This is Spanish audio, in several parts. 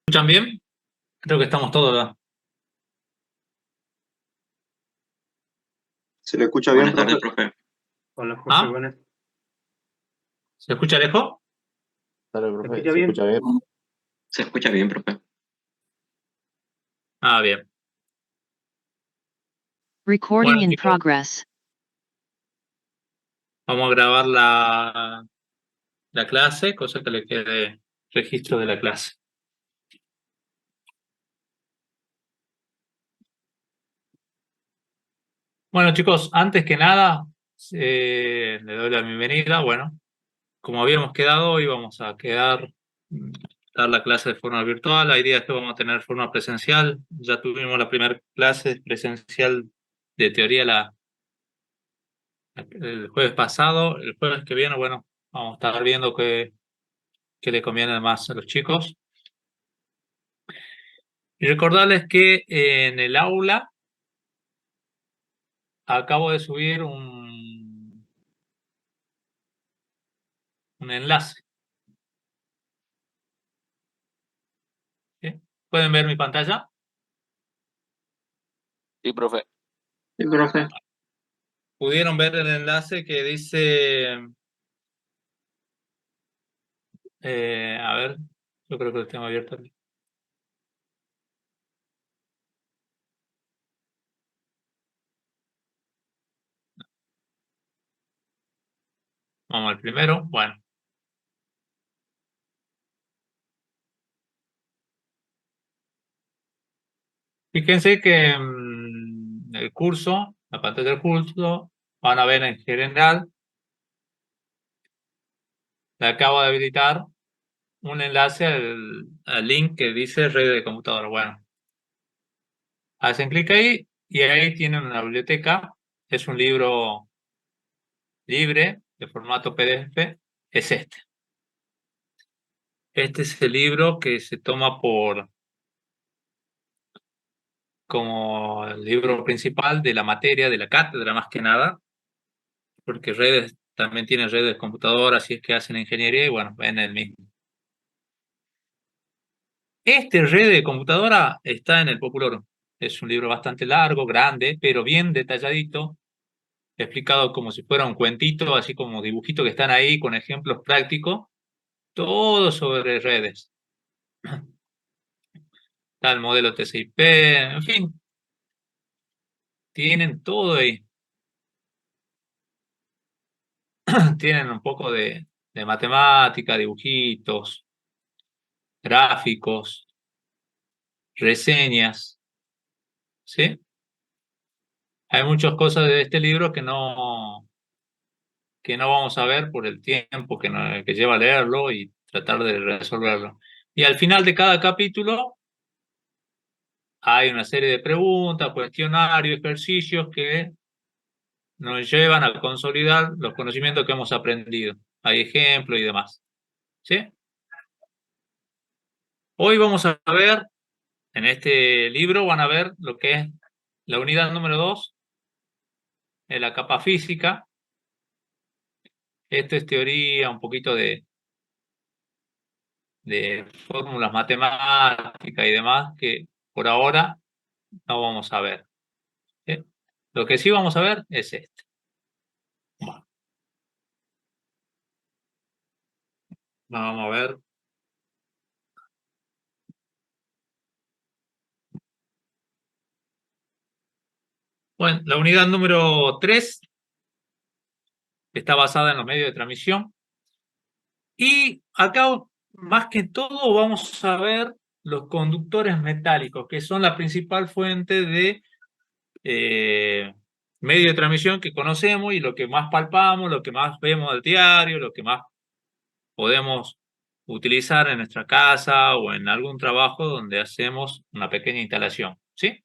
¿Escuchan bien? Creo que estamos todos acá. ¿Se le escucha bien, Buenas tardes, profe? profe. Hola, Jorge, buenas. ¿Se escucha lejos? Dale, ¿Me profe, escucha ¿se bien? escucha bien? Se escucha bien, profe. Bien. Recording Bueno, in chicos, progress. vamos a grabar la clase, cosa que le quede registro de la clase. Bueno, chicos, antes que nada, le doy la bienvenida. Bueno, como habíamos quedado, hoy vamos a dar la clase de forma virtual. La idea es que vamos a tener forma presencial. Ya tuvimos la primera clase presencial de teoría el jueves pasado. El jueves que viene, bueno, vamos a estar viendo qué le conviene más a los chicos. Y recordarles que en el aula acabo de subir un enlace. ¿Sí? ¿Pueden ver mi pantalla? Sí, profe. Sí, profe. ¿Pudieron ver el enlace que dice... a ver, yo creo que lo tengo abierto aquí. Vamos al primero. Bueno. Fíjense que el curso, la pantalla del curso, van a ver en general, le acabo de habilitar un enlace al link que dice red de computadora. Bueno, hacen clic ahí y ahí tienen una biblioteca. Es un libro libre de formato PDF. Es este. Este es el libro que se toma como el libro principal de la materia, de la cátedra más que nada, porque redes también tienen redes de computadoras si es que hacen ingeniería y bueno, ven el mismo. Este red de computadora está en el Populorum. Es un libro bastante largo, grande, pero bien detalladito, explicado como si fuera un cuentito, así como dibujitos que están ahí con ejemplos prácticos, todo sobre redes. Está el modelo TCP, en fin, tienen todo ahí. Tienen un poco de matemática, dibujitos, gráficos, reseñas, ¿sí? Hay muchas cosas de este libro que no vamos a ver por el tiempo que lleva leerlo y tratar de resolverlo. Y al final de cada capítulo hay una serie de preguntas, cuestionarios, ejercicios que nos llevan a consolidar los conocimientos que hemos aprendido. Hay ejemplos y demás. ¿Sí? Hoy vamos a ver, en este libro van a ver lo que es la unidad número 2 de la capa física. Esto es teoría, un poquito de fórmulas matemáticas y demás que por ahora no vamos a ver. ¿Sí? Lo que sí vamos a ver es este. Bueno, vamos a ver. Bueno, la unidad número 3 está basada en los medios de transmisión. Y acá, más que todo, vamos a ver los conductores metálicos, que son la principal fuente de medio de transmisión que conocemos y lo que más palpamos, lo que más vemos del diario, lo que más podemos utilizar en nuestra casa o en algún trabajo donde hacemos una pequeña instalación, ¿sí?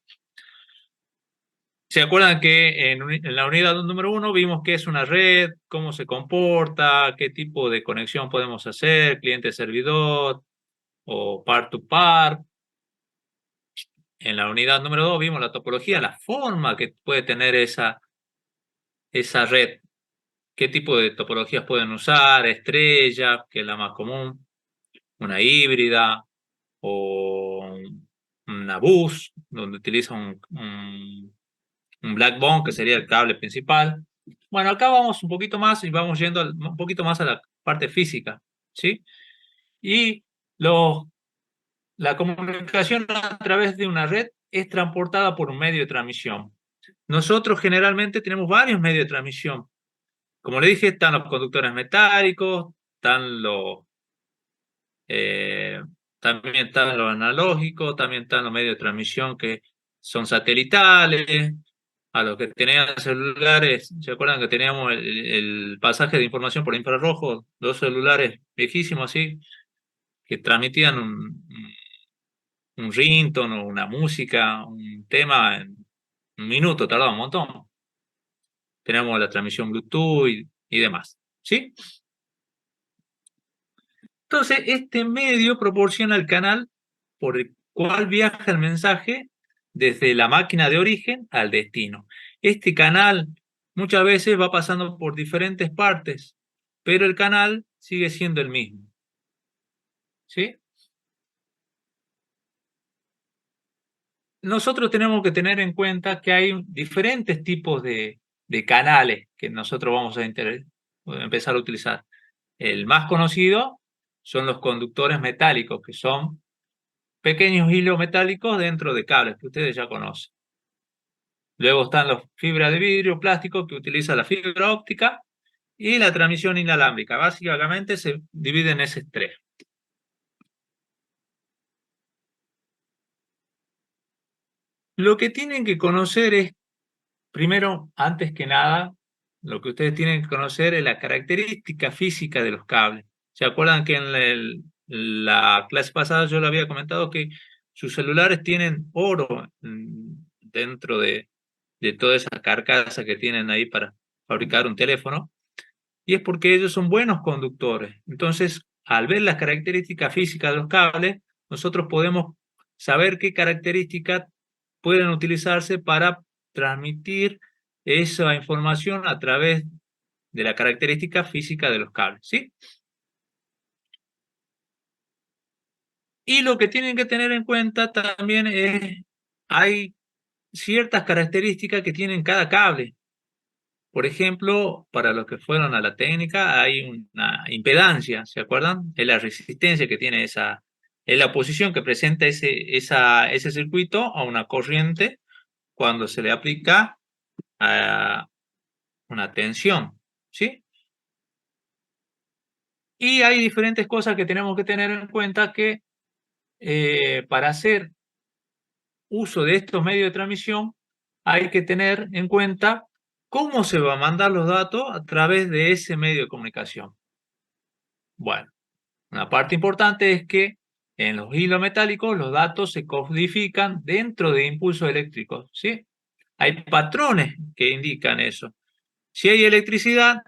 ¿Se acuerdan que en la unidad número 1 vimos qué es una red, cómo se comporta, qué tipo de conexión podemos hacer, cliente-servidor o par-to-par? En la unidad número 2 vimos la topología, la forma que puede tener esa red, qué tipo de topologías pueden usar, estrella, que es la más común, una híbrida, o una bus, donde utiliza un backbone, que sería el cable principal. Bueno, acá vamos un poquito más y vamos yendo un poquito más a la parte física, ¿sí? Y la comunicación a través de una red es transportada por un medio de transmisión. Nosotros generalmente tenemos varios medios de transmisión. Como le dije, están los conductores metálicos, están eh, también están los analógicos, también están los medios de transmisión que son satelitales. A los que tenían celulares, ¿se acuerdan que teníamos el pasaje de información por infrarrojo? Dos celulares viejísimos así, que transmitían un ringtone o una música, un tema en un minuto, tardaba un montón. Tenemos la transmisión Bluetooth y demás, ¿sí? Entonces, este medio proporciona el canal por el cual viaja el mensaje desde la máquina de origen al destino. Este canal muchas veces va pasando por diferentes partes, pero el canal sigue siendo el mismo, ¿sí? Nosotros tenemos que tener en cuenta que hay diferentes tipos de canales que nosotros vamos a empezar a utilizar. El más conocido son los conductores metálicos, que son pequeños hilos metálicos dentro de cables que ustedes ya conocen. Luego están los fibras de vidrio, plástico, que utiliza la fibra óptica, y la transmisión inalámbrica. Básicamente se divide en esos tres. Lo que tienen que conocer es, primero, antes que nada, lo que ustedes tienen que conocer es la característica física de los cables. ¿Se acuerdan que en la clase pasada yo le había comentado que sus celulares tienen oro dentro de toda esa carcasa que tienen ahí para fabricar un teléfono? Y es porque ellos son buenos conductores. Entonces, al ver las características físicas de los cables, nosotros podemos saber qué características pueden utilizarse para transmitir esa información a través de la característica física de los cables, ¿sí? Y lo que tienen que tener en cuenta también es, hay ciertas características que tienen cada cable. Por ejemplo, para los que fueron a la técnica, hay una impedancia, ¿se acuerdan? Es la resistencia que tiene es la oposición que presenta ese circuito a una corriente cuando se le aplica a una tensión, ¿sí? Y hay diferentes cosas que tenemos que tener en cuenta que para hacer uso de estos medios de transmisión hay que tener en cuenta cómo se va a mandar los datos a través de ese medio de comunicación. Bueno, una parte importante es que en los hilos metálicos los datos se codifican dentro de impulsos eléctricos, ¿sí? Hay patrones que indican eso. Si hay electricidad,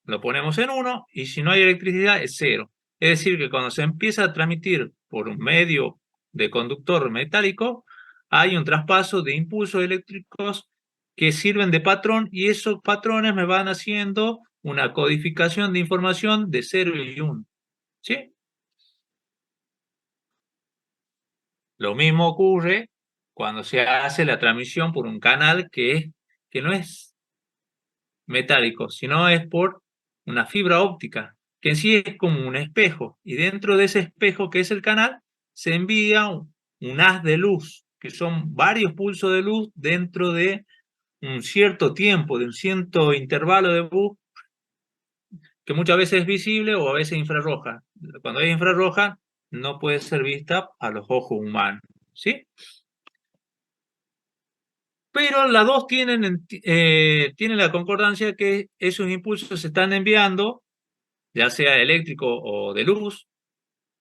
lo ponemos en 1, y si no hay electricidad es 0. Es decir, que cuando se empieza a transmitir por un medio de conductor metálico, hay un traspaso de impulsos eléctricos que sirven de patrón, y esos patrones me van haciendo una codificación de información de 0 y 1. ¿Sí? Lo mismo ocurre cuando se hace la transmisión por un canal que no es metálico, sino es por una fibra óptica, que en sí es como un espejo, y dentro de ese espejo que es el canal, se envía un haz de luz, que son varios pulsos de luz dentro de un cierto tiempo, de un cierto intervalo de luz, que muchas veces es visible o a veces infrarroja. Cuando es infrarroja, no puede ser vista a los ojos humanos, ¿sí? Pero las dos tienen la concordancia que esos impulsos se están enviando, ya sea eléctrico o de luz,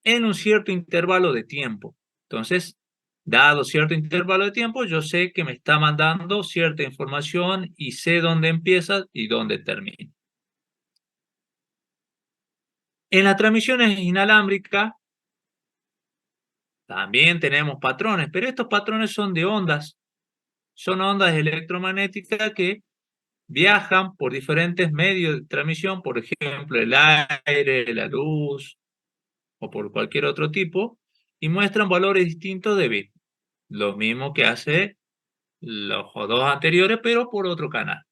en un cierto intervalo de tiempo. Entonces, dado cierto intervalo de tiempo, yo sé que me está mandando cierta información y sé dónde empieza y dónde termina. En las transmisiones inalámbricas también tenemos patrones, pero estos patrones son de ondas. Son ondas electromagnéticas que viajan por diferentes medios de transmisión, por ejemplo, el aire, la luz o por cualquier otro tipo, y muestran valores distintos de bit. Lo mismo que hace los dos anteriores, pero por otro canal.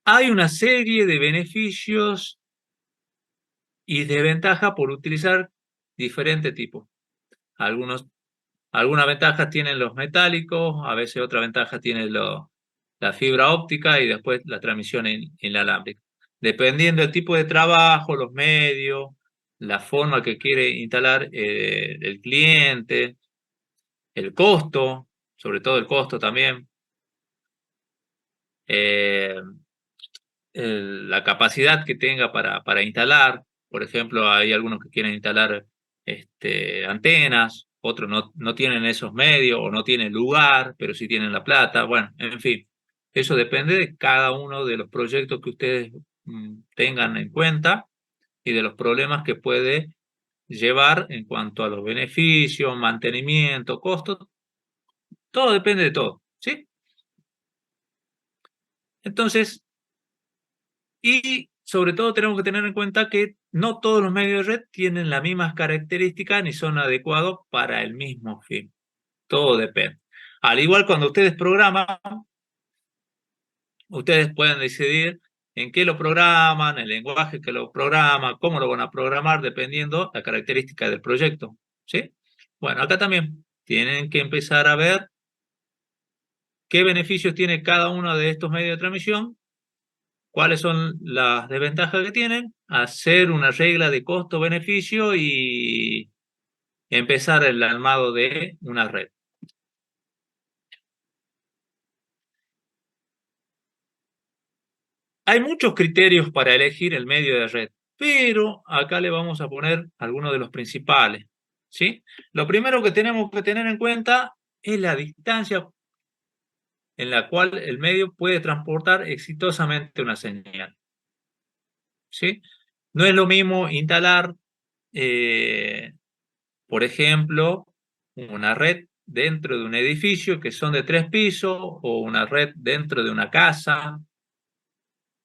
Hay una serie de beneficios y desventajas por utilizar diferentes tipos. Algunas ventajas tienen los metálicos, a veces otra ventaja tiene la fibra óptica y después la transmisión inalámbrica. Dependiendo del tipo de trabajo, los medios, la forma que quiere instalar el cliente, el costo, sobre todo el costo también, eh, la capacidad que tenga para instalar. Por ejemplo, hay algunos que quieren instalar antenas, otros no tienen esos medios o no tienen lugar, pero sí tienen la plata. Bueno, en fin, eso depende de cada uno de los proyectos que ustedes tengan en cuenta y de los problemas que puede llevar en cuanto a los beneficios, mantenimiento, costos. Todo depende de todo, ¿sí? Entonces, y sobre todo tenemos que tener en cuenta que no todos los medios de red tienen las mismas características ni son adecuados para el mismo fin. Todo depende. Al igual cuando ustedes programan, ustedes pueden decidir en qué lo programan, el lenguaje que lo programa, cómo lo van a programar, dependiendo la característica del proyecto. ¿Sí? Bueno, acá también tienen que empezar a ver qué beneficios tiene cada uno de estos medios de transmisión, cuáles son las desventajas que tienen, hacer una regla de costo-beneficio y empezar el armado de una red. Hay muchos criterios para elegir el medio de red, pero acá le vamos a poner algunos de los principales, ¿sí? Lo primero que tenemos que tener en cuenta es la distancia en la cual el medio puede transportar exitosamente una señal, ¿sí? No es lo mismo instalar por ejemplo, una red dentro de un edificio que son de 3 pisos o una red dentro de una casa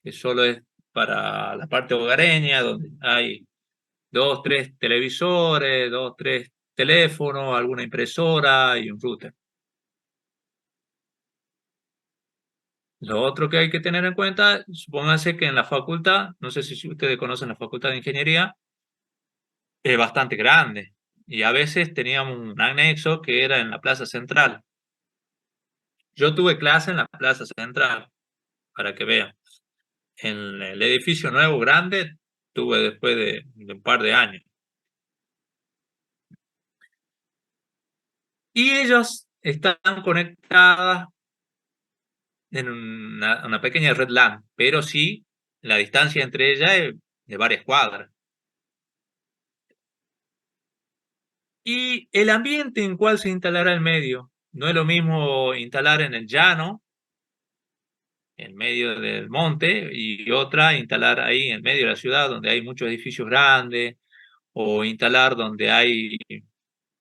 que solo es para la parte hogareña, donde hay 2, 3 televisores, 2, 3 teléfonos, alguna impresora y un router. Lo otro que hay que tener en cuenta, supónganse que en la facultad, no sé si ustedes conocen la facultad de ingeniería, es bastante grande y a veces teníamos un anexo que era en la plaza central. Yo tuve clase en la plaza central, para que vean. En el edificio nuevo grande tuve después de un par de años. Y ellos están conectadas en una pequeña red LAN, pero sí la distancia entre ellas es de varias cuadras. Y el ambiente en cual se instalará el medio. No es lo mismo instalar en el llano, en medio del monte, y otra instalar ahí en medio de la ciudad, donde hay muchos edificios grandes, o instalar donde hay,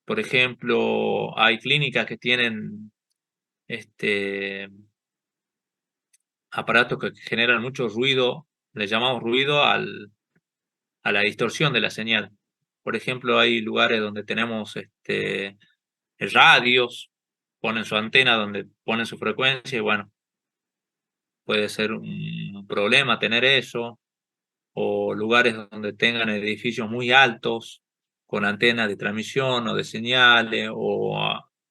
por ejemplo, hay clínicas que tienen aparatos que generan mucho ruido, le llamamos ruido a la distorsión de la señal. Por ejemplo, hay lugares donde tenemos radios, ponen su antena donde ponen su frecuencia y bueno, puede ser un problema tener eso, o lugares donde tengan edificios muy altos con antenas de transmisión o de señales, o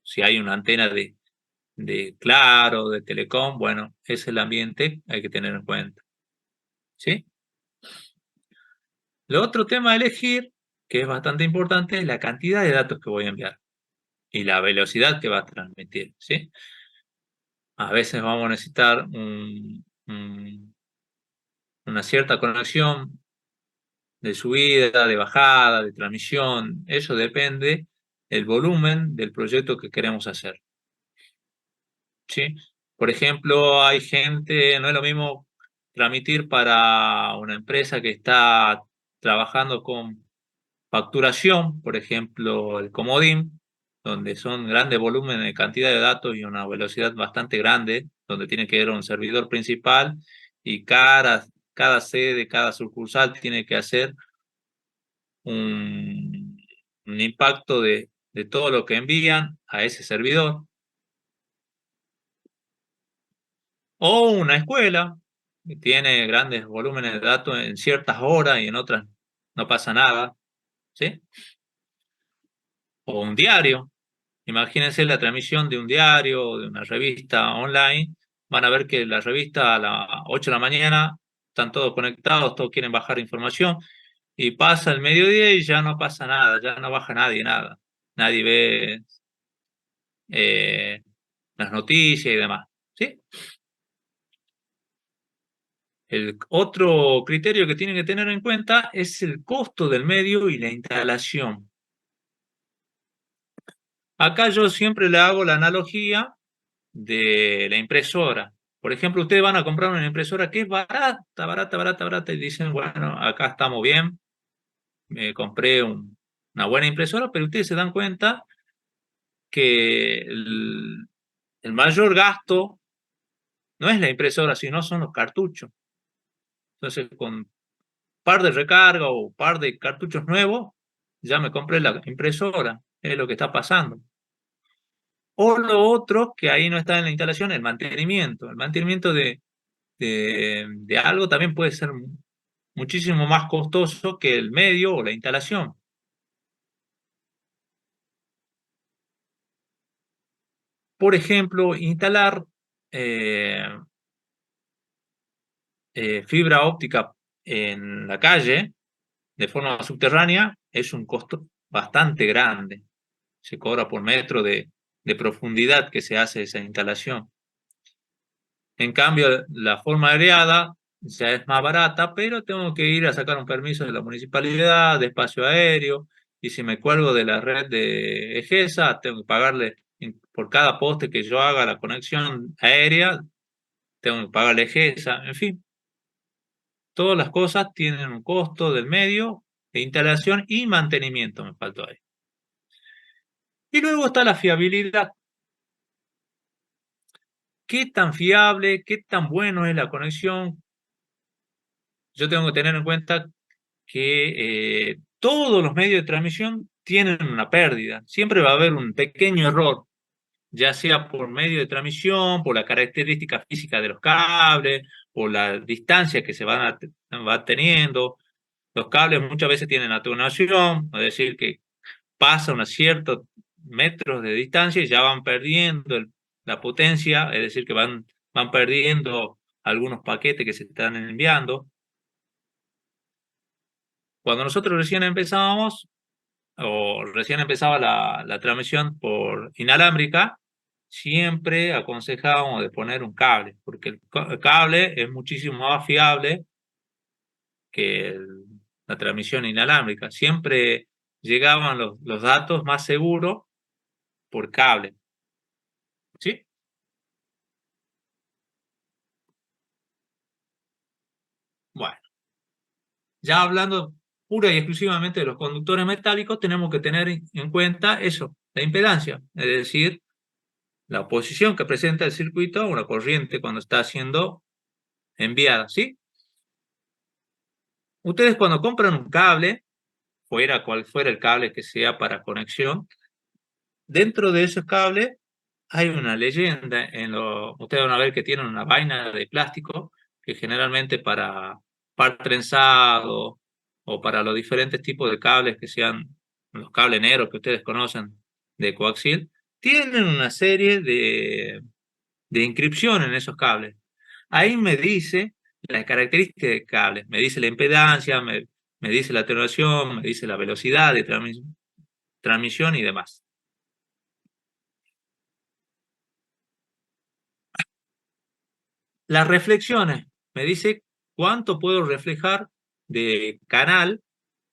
si hay una antena de Claro, de Telecom, bueno, es el ambiente, hay que tener en cuenta. ¿Sí? Lo otro tema a elegir, que es bastante importante, es la cantidad de datos que voy a enviar y la velocidad que va a transmitir. ¿Sí? A veces vamos a necesitar una cierta conexión de subida, de bajada, de transmisión. Eso depende del volumen del proyecto que queremos hacer. ¿Sí? Por ejemplo, hay gente, no es lo mismo transmitir para una empresa que está trabajando con facturación, por ejemplo, el Comodín, donde son grandes volúmenes de cantidad de datos y una velocidad bastante grande, donde tiene que haber un servidor principal y cada sede, cada sucursal tiene que hacer un impacto de todo lo que envían a ese servidor. O una escuela que tiene grandes volúmenes de datos en ciertas horas y en otras no pasa nada, ¿sí? O un diario. Imagínense la transmisión de un diario o de una revista online. Van a ver que la revista a las 8 de la mañana están todos conectados, todos quieren bajar información y pasa el mediodía y ya no pasa nada, ya no baja nadie nada. Nadie ve las noticias y demás, ¿sí? El otro criterio que tienen que tener en cuenta es el costo del medio y la instalación. Acá yo siempre le hago la analogía de la impresora. Por ejemplo, ustedes van a comprar una impresora que es barata, barata, barata, barata, y dicen, bueno, acá estamos bien, me compré una buena impresora, pero ustedes se dan cuenta que el mayor gasto no es la impresora, sino son los cartuchos. Entonces, con par de recarga o par de cartuchos nuevos, ya me compré la impresora, es lo que está pasando. O lo otro, que ahí no está en la instalación, el mantenimiento. El mantenimiento de algo también puede ser muchísimo más costoso que el medio o la instalación. Por ejemplo, instalar eh, fibra óptica en la calle de forma subterránea es un costo bastante grande. Se cobra por metro de profundidad que se hace esa instalación. En cambio, la forma aireada ya es más barata, pero tengo que ir a sacar un permiso de la municipalidad, de espacio aéreo, y si me cuelgo de la red de EGESA, tengo que pagarle por cada poste que yo haga la conexión aérea, tengo que pagarle EGESA, en fin, todas las cosas tienen un costo del medio, de instalación y mantenimiento, me faltó ahí. Y luego está la fiabilidad. ¿Qué tan fiable, qué tan bueno es la conexión? Yo tengo que tener en cuenta que todos los medios de transmisión tienen una pérdida. Siempre va a haber un pequeño error, ya sea por medio de transmisión, por la característica física de los cables, por la distancia que se va teniendo. Los cables muchas veces tienen atenuación, es decir, que pasa unos ciertos metros de distancia y ya van perdiendo la potencia, es decir, que van perdiendo algunos paquetes que se están enviando. Cuando nosotros recién empezábamos, o recién empezaba la transmisión por inalámbrica, siempre aconsejábamos de poner un cable, porque el cable es muchísimo más fiable que la transmisión inalámbrica. Siempre llegaban los datos más seguros por cable. ¿Sí? Bueno, ya hablando pura y exclusivamente de los conductores metálicos, tenemos que tener en cuenta eso, la impedancia, es decir, la oposición que presenta el circuito a una corriente cuando está siendo enviada, ¿sí? Ustedes cuando compran un cable, fuera cual fuera el cable que sea para conexión, dentro de ese cable hay una leyenda, ustedes van a ver que tienen una vaina de plástico que generalmente para par trenzado o para los diferentes tipos de cables que sean los cables negros que ustedes conocen de coaxil, tienen una serie de inscripción en esos cables. Ahí me dice las características del cable, me dice la impedancia, me dice la atenuación, me dice la velocidad de transmisión y demás. Las reflexiones, me dice cuánto puedo reflejar de canal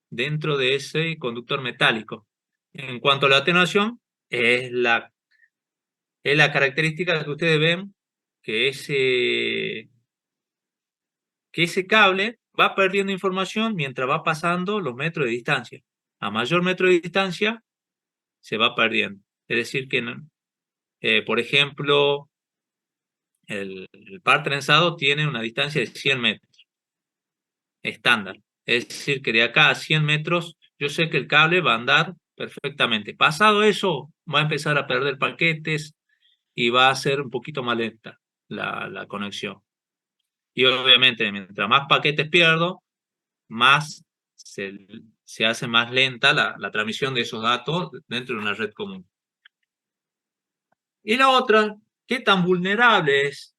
dentro de ese conductor metálico. En cuanto a la atenuación, es la característica que ustedes ven que ese cable va perdiendo información mientras va pasando los metros de distancia. A mayor metro de distancia, se va perdiendo. Es decir, que, por ejemplo, el par trenzado tiene una distancia de 100 metros, estándar. Es decir, que de acá a 100 metros yo sé que el cable va a andar perfectamente. Pasado eso, va a empezar a perder paquetes y va a ser un poquito más lenta la conexión. Y obviamente, mientras más paquetes pierdo, más se hace más lenta la transmisión de esos datos dentro de una red común. Y la otra, ¿qué tan vulnerable es?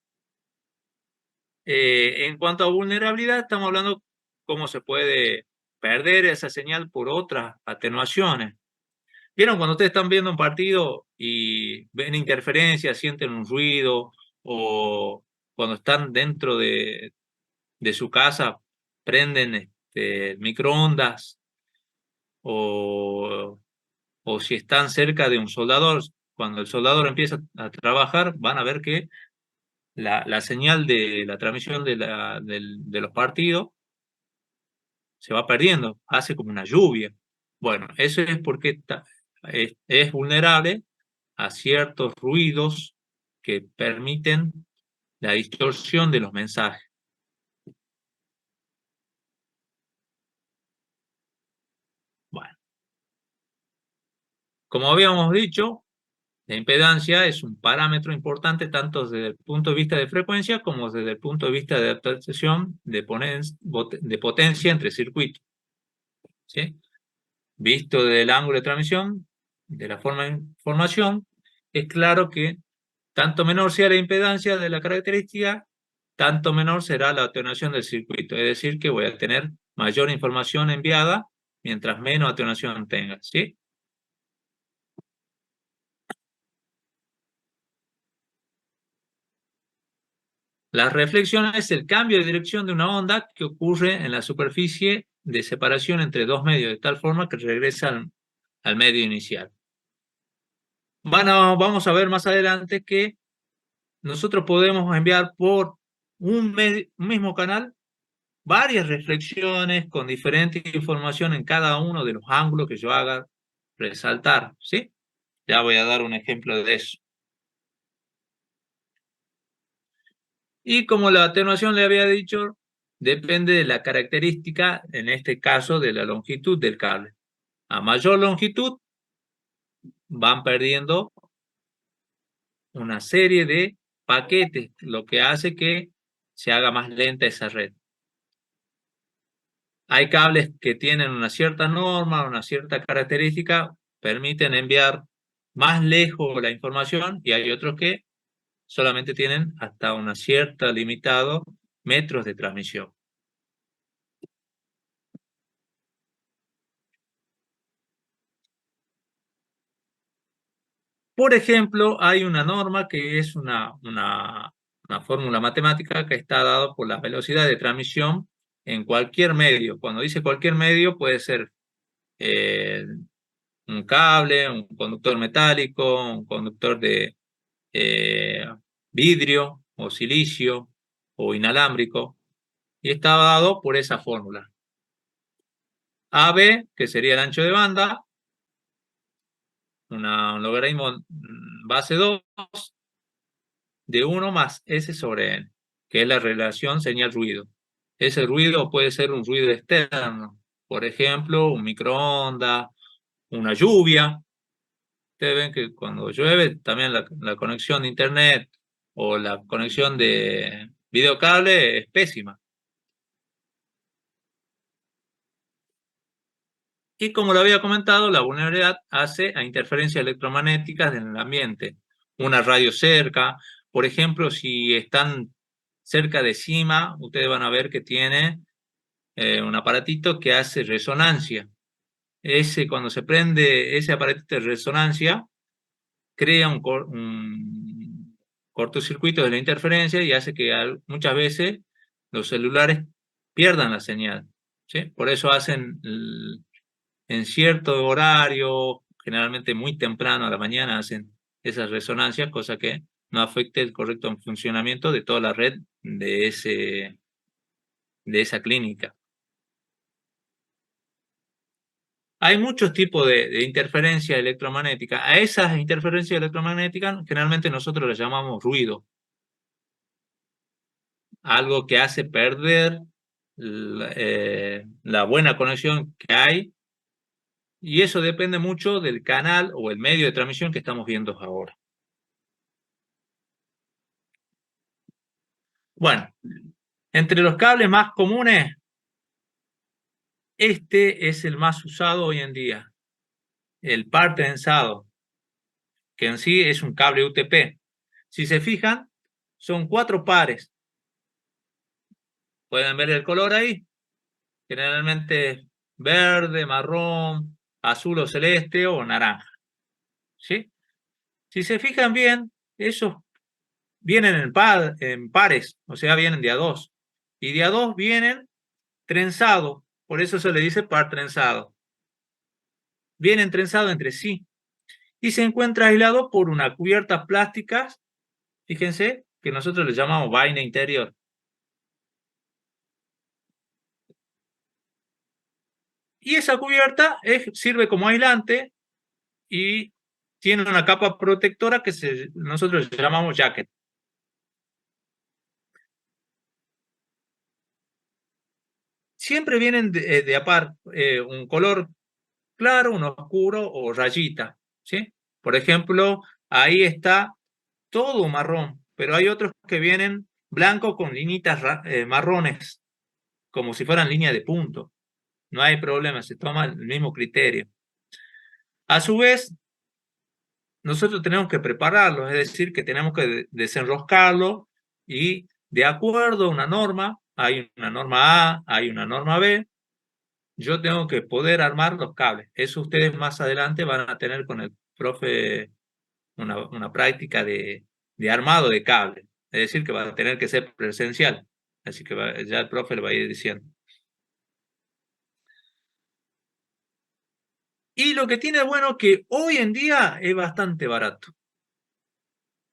En cuanto a vulnerabilidad, estamos hablando cómo se puede perder esa señal por otras atenuaciones. ¿Vieron cuando ustedes están viendo un partido y ven interferencias, sienten un ruido, o cuando están dentro de su casa, prenden microondas, o, o si están cerca de un soldador, cuando el soldador empieza a trabajar, van a ver que la señal de la transmisión de los partidos se va perdiendo, hace como una lluvia. Bueno, eso es porque es vulnerable a ciertos ruidos que permiten la distorsión de los mensajes. Bueno, como habíamos dicho, la impedancia es un parámetro importante tanto desde el punto de vista de frecuencia como desde el punto de vista de adaptación de potencia entre circuitos, ¿sí? Visto desde el ángulo de transmisión, de la forma de información, es claro que tanto menor sea la impedancia de la característica, tanto menor será la atenuación del circuito. Es decir, que voy a tener mayor información enviada mientras menos atenuación tenga, ¿sí? La reflexión es el cambio de dirección de una onda que ocurre en la superficie de separación entre dos medios, de tal forma que regresa al medio inicial. Vamos a ver más adelante que nosotros podemos enviar por un mismo canal varias reflexiones con diferente información en cada uno de los ángulos que yo haga resaltar, ¿sí? Ya voy a dar un ejemplo de eso. Y como la atenuación le había dicho, depende de la característica, en este caso, de la longitud del cable. A mayor longitud, van perdiendo una serie de paquetes, lo que hace que se haga más lenta esa red. Hay cables que tienen una cierta norma, una cierta característica, permiten enviar más lejos la información, y hay otros que solamente tienen hasta una cierta limitado metros de transmisión. Por ejemplo, hay una norma que es una fórmula matemática que está dada por la velocidad de transmisión en cualquier medio. Cuando dice cualquier medio, puede ser eh, un cable, un conductor metálico, un conductor de eh, vidrio o silicio o inalámbrico, y está dado por esa fórmula. AB, que sería el ancho de banda, un logaritmo base 2 de 1 más S sobre N, que es la relación señal-ruido. Ese ruido puede ser un ruido externo, por ejemplo, un microondas, una lluvia. Ustedes ven que cuando llueve, también la conexión de internet o la conexión de videocable es pésima. Y como lo había comentado, la vulnerabilidad hace a interferencias electromagnéticas en el ambiente. Una radio cerca, por ejemplo, si están cerca de cima, ustedes van a ver que tiene un aparatito que hace resonancia. Cuando se prende ese aparatito de resonancia, crea un cortocircuito de la interferencia y hace que muchas veces los celulares pierdan la señal, ¿sí? Por eso hacen en cierto horario, generalmente muy temprano a la mañana, hacen esas resonancias, cosa que no afecte el correcto funcionamiento de toda la red de esa clínica. Hay muchos tipos de interferencia electromagnética. A esas interferencias electromagnéticas generalmente nosotros las llamamos ruido, algo que hace perder la buena conexión que hay Y eso depende mucho del canal o el medio de transmisión que estamos viendo ahora. Bueno, entre los cables más comunes, este es el más usado hoy en día, el par trenzado, que en sí es un cable UTP. Si se fijan, son 4 pares. Pueden ver el color ahí, generalmente verde, marrón, azul o celeste o naranja. ¿Sí? Si se fijan bien, esos vienen en pares, o sea, vienen de a dos. Y de a dos vienen trenzados, por eso se le dice par trenzado. Vienen trenzados entre sí y se encuentra aislado por una cubierta plástica, fíjense, que nosotros le llamamos vaina interior. Y esa cubierta sirve como aislante y tiene una capa protectora que nosotros llamamos jacket. Siempre vienen de a par, un color claro, un oscuro o rayita, ¿sí? Por ejemplo, ahí está todo marrón, pero hay otros que vienen blancos con linitas marrones, como si fueran línea de punto. No hay problema, se toma el mismo criterio. A su vez, nosotros tenemos que prepararlo, es decir, que tenemos que desenroscarlo y de acuerdo a una norma, hay una norma A, hay una norma B, yo tengo que poder armar los cables. Eso ustedes más adelante van a tener con el profe una práctica de armado de cable. Es decir, que va a tener que ser presencial. Así que ya el profe le va a ir diciendo. Y lo que tiene bueno que hoy en día es bastante barato.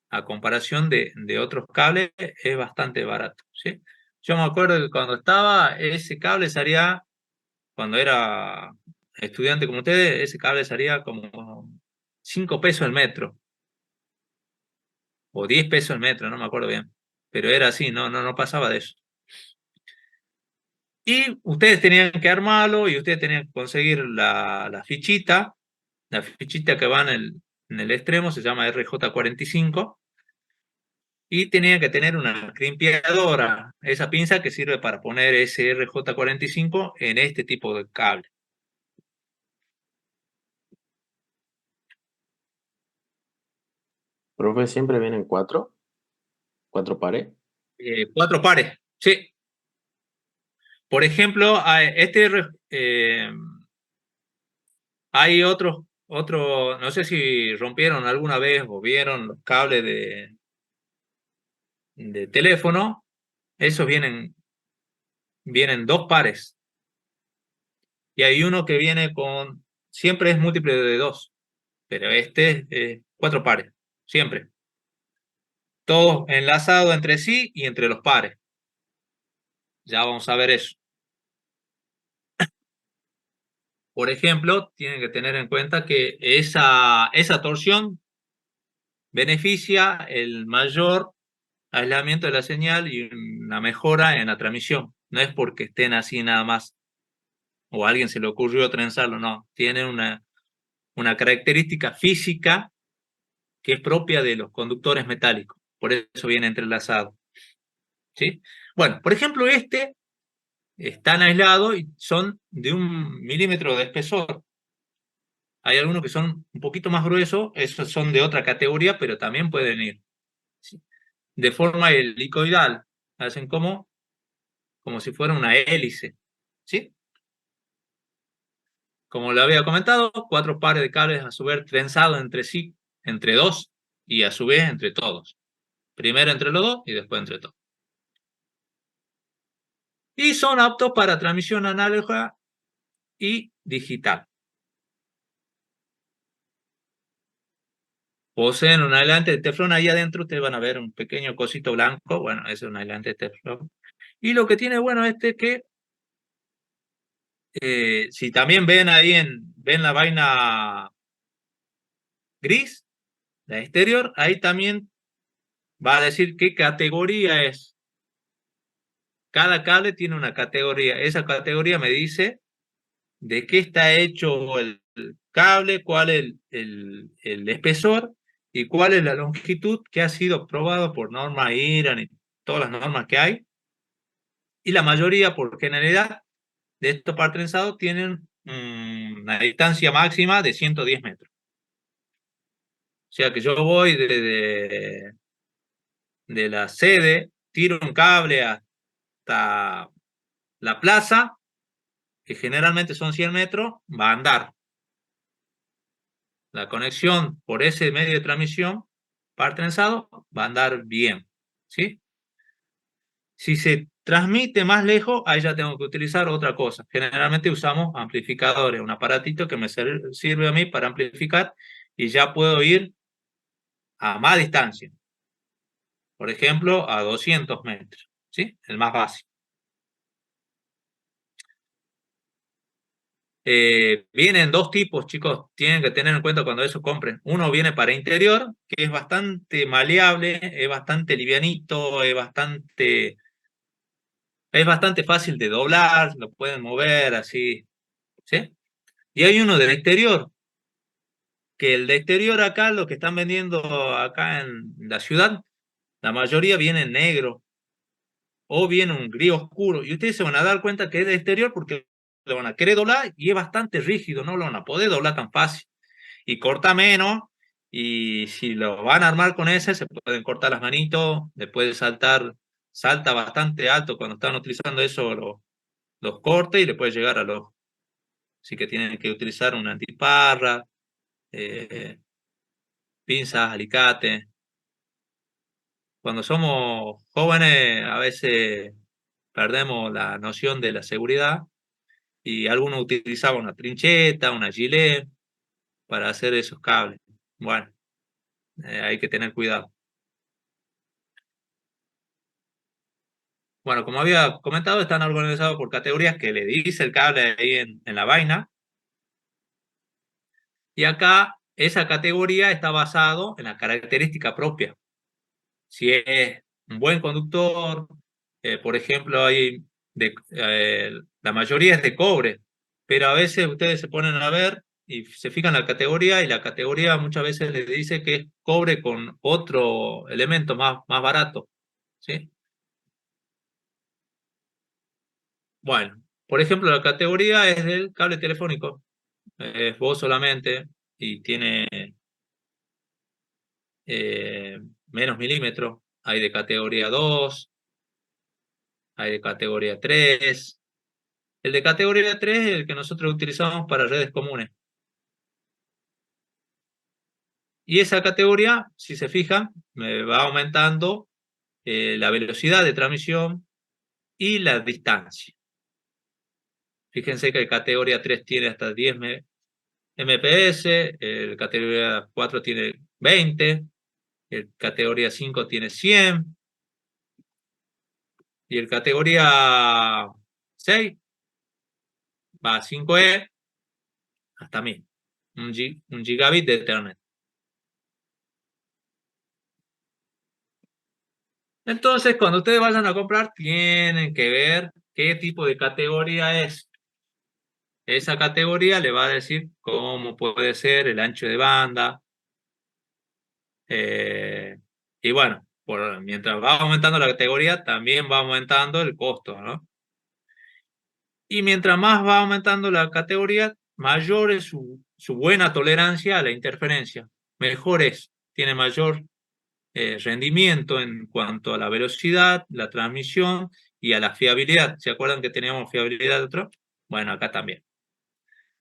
A comparación de otros cables, es bastante barato. ¿Sí? Yo me acuerdo que cuando estaba, ese cable salía, cuando era estudiante como ustedes, ese cable salía como 5 pesos el metro, o 10 pesos el metro, no me acuerdo bien. Pero era así, no pasaba de eso. Y ustedes tenían que armarlo y ustedes tenían que conseguir la fichita que va en el extremo, se llama RJ45, y tenían que tener una crimpeadora, esa pinza que sirve para poner ese RJ45 en este tipo de cable. Profe, siempre vienen cuatro pares. 4 pares, sí. Por ejemplo, hay no sé si rompieron alguna vez o vieron los cables de teléfono, esos vienen 2 pares. Y hay uno que viene siempre es múltiple de 2, pero este es 4 pares, siempre. Todos enlazados entre sí y entre los pares. Ya vamos a ver eso. Por ejemplo, tienen que tener en cuenta que esa torsión beneficia el mayor aislamiento de la señal y una mejora en la transmisión. No es porque estén así nada más o a alguien se le ocurrió trenzarlo, no. Tienen una característica física que es propia de los conductores metálicos. Por eso viene entrelazado. ¿Sí? Bueno, por ejemplo, están aislados y son de 1 milímetro de espesor. Hay algunos que son un poquito más gruesos, esos son de otra categoría, pero también pueden ir. ¿Sí? De forma helicoidal, hacen como si fuera una hélice. ¿Sí? Como le había comentado, 4 pares de cables a su vez trenzados entre sí, entre dos, y a su vez entre todos. Primero entre los dos y después entre todos. Y son aptos para transmisión análoga y digital. Poseen un aislante de teflón ahí adentro, ustedes van a ver un pequeño cosito blanco, bueno, ese es un aislante de teflón. Y lo que tiene bueno que si también ven ahí, ven la vaina gris, la exterior, ahí también va a decir qué categoría es. Cada cable tiene una categoría, esa categoría me dice de qué está hecho el cable, cuál es el espesor y cuál es la longitud que ha sido probado por norma IRAN y todas las normas que hay. Y la mayoría, por generalidad, de estos par trenzados tienen una distancia máxima de 110 metros. O sea que yo voy de la sede, tiro un cable hasta la plaza, que generalmente son 100 metros, va a andar. La conexión por ese medio de transmisión, par trenzado, va a andar bien. ¿Sí? Si se transmite más lejos, ahí ya tengo que utilizar otra cosa. Generalmente usamos amplificadores, un aparatito que me sirve a mí para amplificar y ya puedo ir a más distancia. Por ejemplo, a 200 metros. ¿Sí? El más básico. Vienen dos tipos, chicos, tienen que tener en cuenta cuando eso compren. Uno viene para interior, que es bastante maleable, es bastante livianito, es bastante fácil de doblar, lo pueden mover así, ¿sí? Y hay uno del exterior, que el de exterior acá, lo que están vendiendo acá en la ciudad, la mayoría viene en negro o viene un gris oscuro. Y ustedes se van a dar cuenta que es de exterior porque lo van a querer doblar y es bastante rígido, no lo van a poder doblar tan fácil. Y corta menos, y si lo van a armar con ese, se pueden cortar las manitos, le puede salta bastante alto cuando están utilizando eso los cortes y le puede llegar a los, así que tienen que utilizar una antiparra, eh, pinzas, alicate. Cuando somos jóvenes a veces perdemos la noción de la seguridad y algunos utilizaban una trincheta, una gilet para hacer esos cables. Bueno, hay que tener cuidado. Bueno, como había comentado, están organizados por categorías que le dice el cable ahí en la vaina. Y acá esa categoría está basado en la característica propia. Si es un buen conductor, por ejemplo, la mayoría es de cobre, pero a veces ustedes se ponen a ver y se fijan en la categoría y la categoría muchas veces les dice que es cobre con otro elemento más barato. ¿Sí? Bueno, por ejemplo, la categoría es del cable telefónico, es voz solamente y tiene eh, menos milímetros. Hay de categoría 2, hay de categoría 3. El de categoría 3 es el que nosotros utilizamos para redes comunes. Y esa categoría, si se fijan, me va aumentando la velocidad de transmisión y la distancia. Fíjense que el categoría 3 tiene hasta 10 MPS, el categoría 4 tiene 20, el categoría 5 tiene 100 y el categoría 6 va a 5E hasta 1000, un gigabit de Ethernet. Entonces, cuando ustedes vayan a comprar, tienen que ver qué tipo de categoría es. Esa categoría le va a decir cómo puede ser el ancho de banda. eh, y bueno, mientras va aumentando la categoría, también va aumentando el costo, ¿no? Y mientras más va aumentando la categoría, mayor es su buena tolerancia a la interferencia. Mejor es, tiene mayor rendimiento en cuanto a la velocidad, la transmisión y a la fiabilidad. ¿Se acuerdan que teníamos fiabilidad de otro? Bueno, acá también.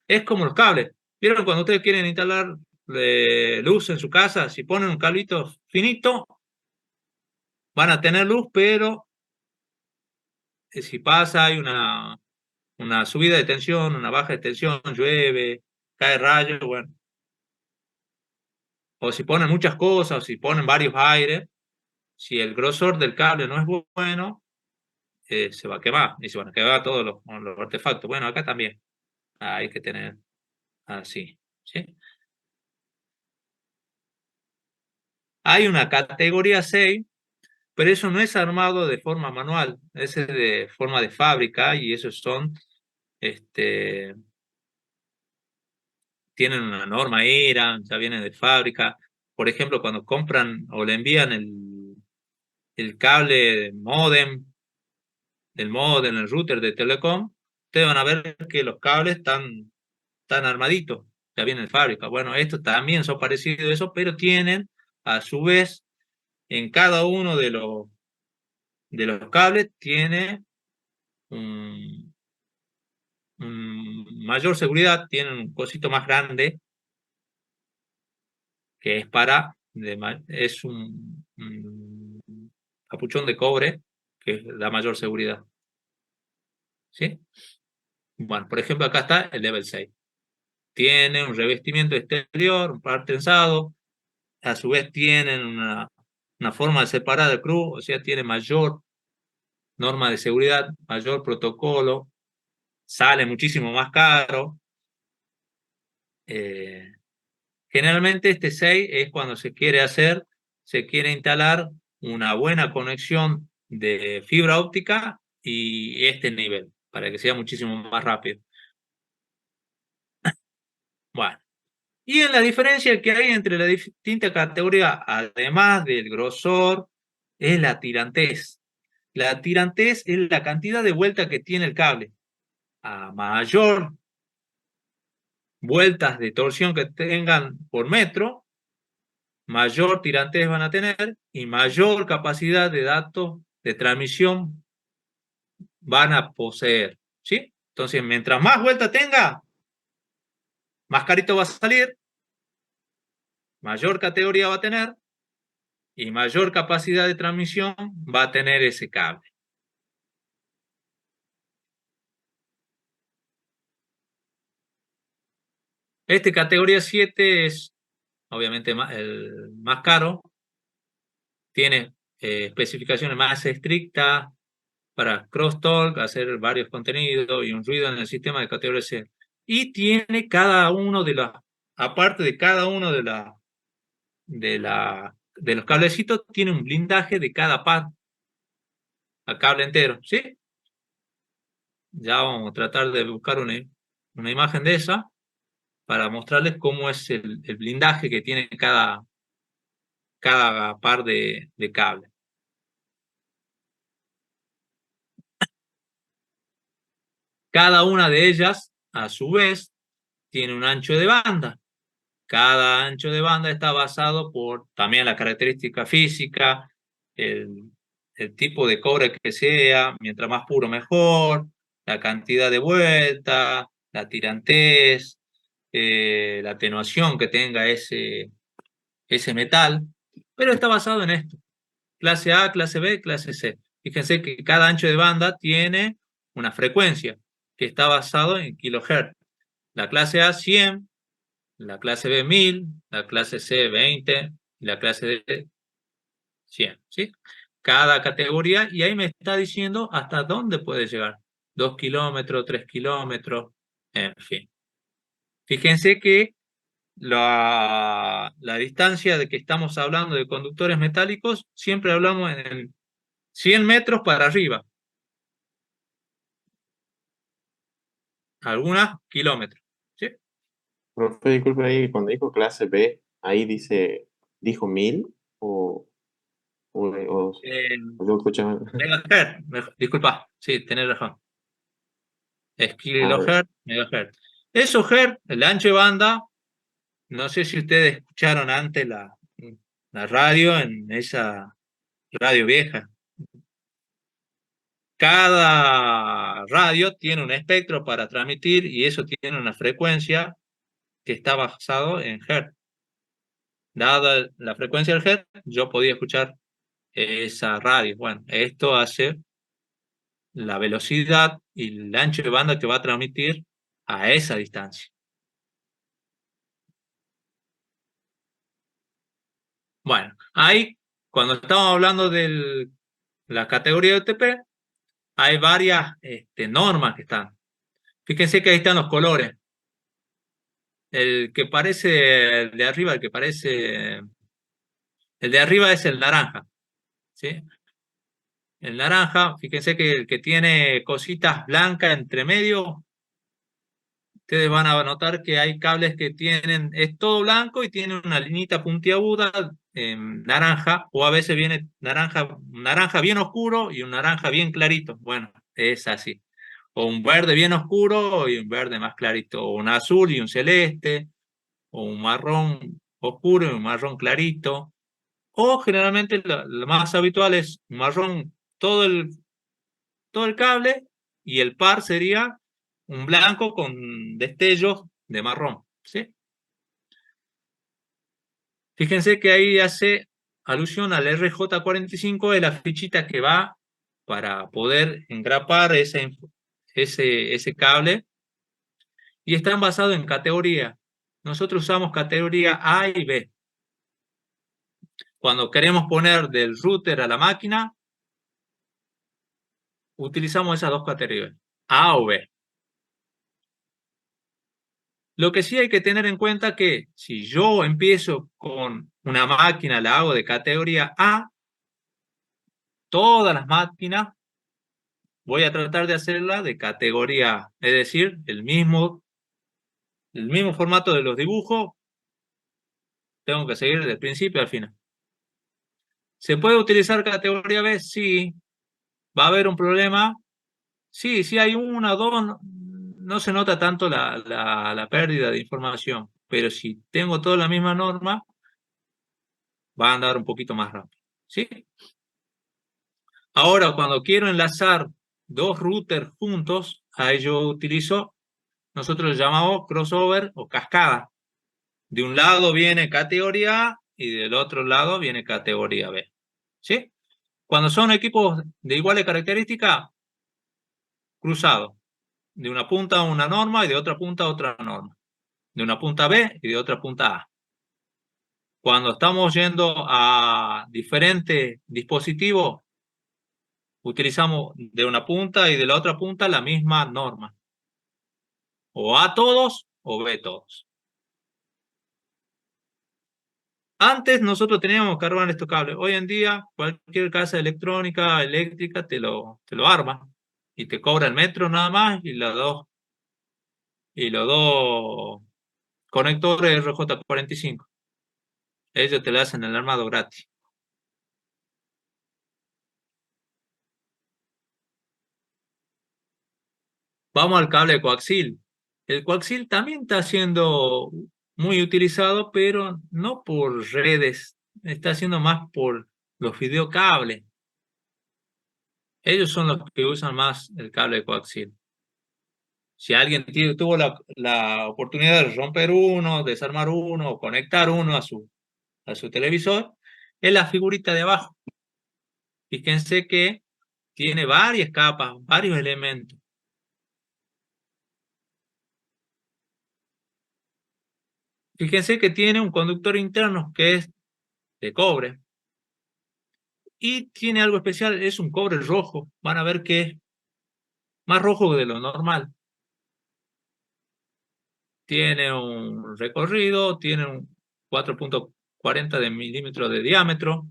Es como los cables. ¿Vieron cuando ustedes quieren instalar luz en su casa? Si ponen un cablito finito, van a tener luz, pero si pasa hay una subida de tensión, una baja de tensión, llueve, cae rayo, bueno. O si ponen muchas cosas, o si ponen varios aires, si el grosor del cable no es bueno, se va a quemar y se van a quemar todos los artefactos. Bueno, acá también hay que tener así. ¿Sí? Hay una categoría 6, pero eso no es armado de forma manual, ese es de forma de fábrica y esos son este, tienen una norma ERA, ya vienen de fábrica. Por ejemplo, cuando compran o le envían el cable del modem, el router de Telecom, ustedes van a ver que los cables están armaditos, ya vienen de fábrica. Bueno, estos también son parecidos a eso, pero tienen a su vez en cada uno de los cables tiene mayor seguridad, tienen un cosito más grande que es es un capuchón de cobre que da mayor seguridad. ¿Sí? Bueno, por ejemplo, acá está el Level 6. Tiene un revestimiento exterior, un par tensado, a su vez tienen una forma de separar el cruz, o sea, tiene mayor norma de seguridad, mayor protocolo, sale muchísimo más caro. Eh, Generalmente este 6 es cuando se quiere instalar una buena conexión de fibra óptica y este nivel, para que sea muchísimo más rápido. Bueno, y en la diferencia que hay entre la distinta categoría, además del grosor, es la tirantez. La tirantez es la cantidad de vueltas que tiene el cable. A mayor vueltas de torsión que tengan por metro, mayor tirantez van a tener y mayor capacidad de datos de transmisión van a poseer, ¿sí? Entonces, mientras más vuelta tenga, más carito va a salir, mayor categoría va a tener y mayor capacidad de transmisión va a tener ese cable. Este categoría 7 es obviamente el más caro, tiene especificaciones más estrictas para crosstalk, hacer varios contenidos y un ruido en el sistema de categoría C. Y tiene cada uno aparte de cada uno de los cablecitos, tiene un blindaje de cada par, al cable entero, ¿sí? Ya vamos a tratar de buscar una imagen de esa para mostrarles cómo es el blindaje que tiene cada par de cable. Cada una de ellas, a su vez, tiene un ancho de banda. Cada ancho de banda está basado por también la característica física, el, el tipo de cobre que sea, mientras más puro mejor, la cantidad de vuelta, la tirantez, la atenuación que tenga ese metal, pero está basado en esto. Clase A, clase B, clase C. Fíjense que cada ancho de banda tiene una frecuencia que está basado en kilohertz. La clase A 100, la clase B 1000, la clase C 20 y la clase D 100, ¿sí? Cada categoría, y ahí me está diciendo hasta dónde puede llegar. 2 kilómetros, 3 kilómetros, en fin. Fíjense que la distancia de que estamos hablando de conductores metálicos, siempre hablamos en 100 metros para arriba, algunas kilómetros, ¿sí? Profe, disculpe ahí, cuando dijo clase B, ahí dijo 1000 Eh, o yo escuché mal. Megahertz, disculpa, sí, tenés razón. Es Ah, ya. kilohertz, megahertz. Esos hertz, el ancho de banda, no sé si ustedes escucharon antes la radio en esa radio vieja. Cada radio tiene un espectro para transmitir y eso tiene una frecuencia que está basado en hertz. Dada la frecuencia del hertz, yo podía escuchar esa radio. Bueno, esto hace la velocidad y el ancho de banda que va a transmitir a esa distancia. Bueno, ahí, cuando estamos hablando de la categoría de OTP, hay varias normas que están. Fíjense que ahí están los colores. El que parece, el de arriba, el de arriba es el naranja, ¿sí? El naranja, fíjense que el que tiene cositas blancas entre medio, ustedes van a notar que hay cables que es todo blanco y tienen una linita puntiaguda naranja, o a veces viene naranja bien oscuro y un naranja bien clarito. Bueno, es así. O un verde bien oscuro y un verde más clarito, o un azul y un celeste, o un marrón oscuro y un marrón clarito. O generalmente lo más habitual es un marrón todo el cable, y el par sería un blanco con destellos de marrón, ¿sí? Fíjense que ahí hace alusión al RJ45 de la fichita que va para poder engrapar ese cable, y están basados en categoría. Nosotros usamos categoría A y B. Cuando queremos poner del router a la máquina, utilizamos esas dos categorías, A o B. Lo que sí hay que tener en cuenta que si yo empiezo con una máquina, la hago de categoría A, todas las máquinas voy a tratar de hacerla de categoría A, es decir, el mismo formato de los dibujos, tengo que seguir del principio al final. ¿Se puede utilizar categoría B? Sí. ¿Va a haber un problema? Sí, si hay una o dos, no se nota tanto la pérdida de información, pero si tengo toda la misma norma, va a andar un poquito más rápido, ¿sí? Ahora, cuando quiero enlazar dos routers juntos, a ello utilizo, nosotros lo llamamos crossover o cascada. De un lado viene categoría A y del otro lado viene categoría B, ¿sí? Cuando son equipos de iguales características, cruzado. De una punta a una norma y de otra punta a otra norma. De una punta B y de otra punta A. Cuando estamos yendo a diferentes dispositivos, utilizamos de una punta y de la otra punta la misma norma. O A todos o B todos. Antes nosotros teníamos que armar estos cables. Hoy en día cualquier casa electrónica, eléctrica, te lo arma. Y te cobra el metro nada más y los dos conectores RJ45. Ellos te lo hacen el armado gratis. Vamos al cable coaxil. El coaxil también está siendo muy utilizado, pero no por redes, está siendo más por los videocables. Ellos son los que usan más el cable coaxil. Si alguien tuvo la oportunidad de romper uno, desarmar uno o conectar uno a su televisor, es la figurita de abajo. Fíjense que tiene varias capas, varios elementos. Fíjense que tiene un conductor interno que es de cobre. Y tiene algo especial, es un cobre rojo. Van a ver que es más rojo de lo normal. Tiene un recorrido, tiene un 4.40 de milímetros de diámetro.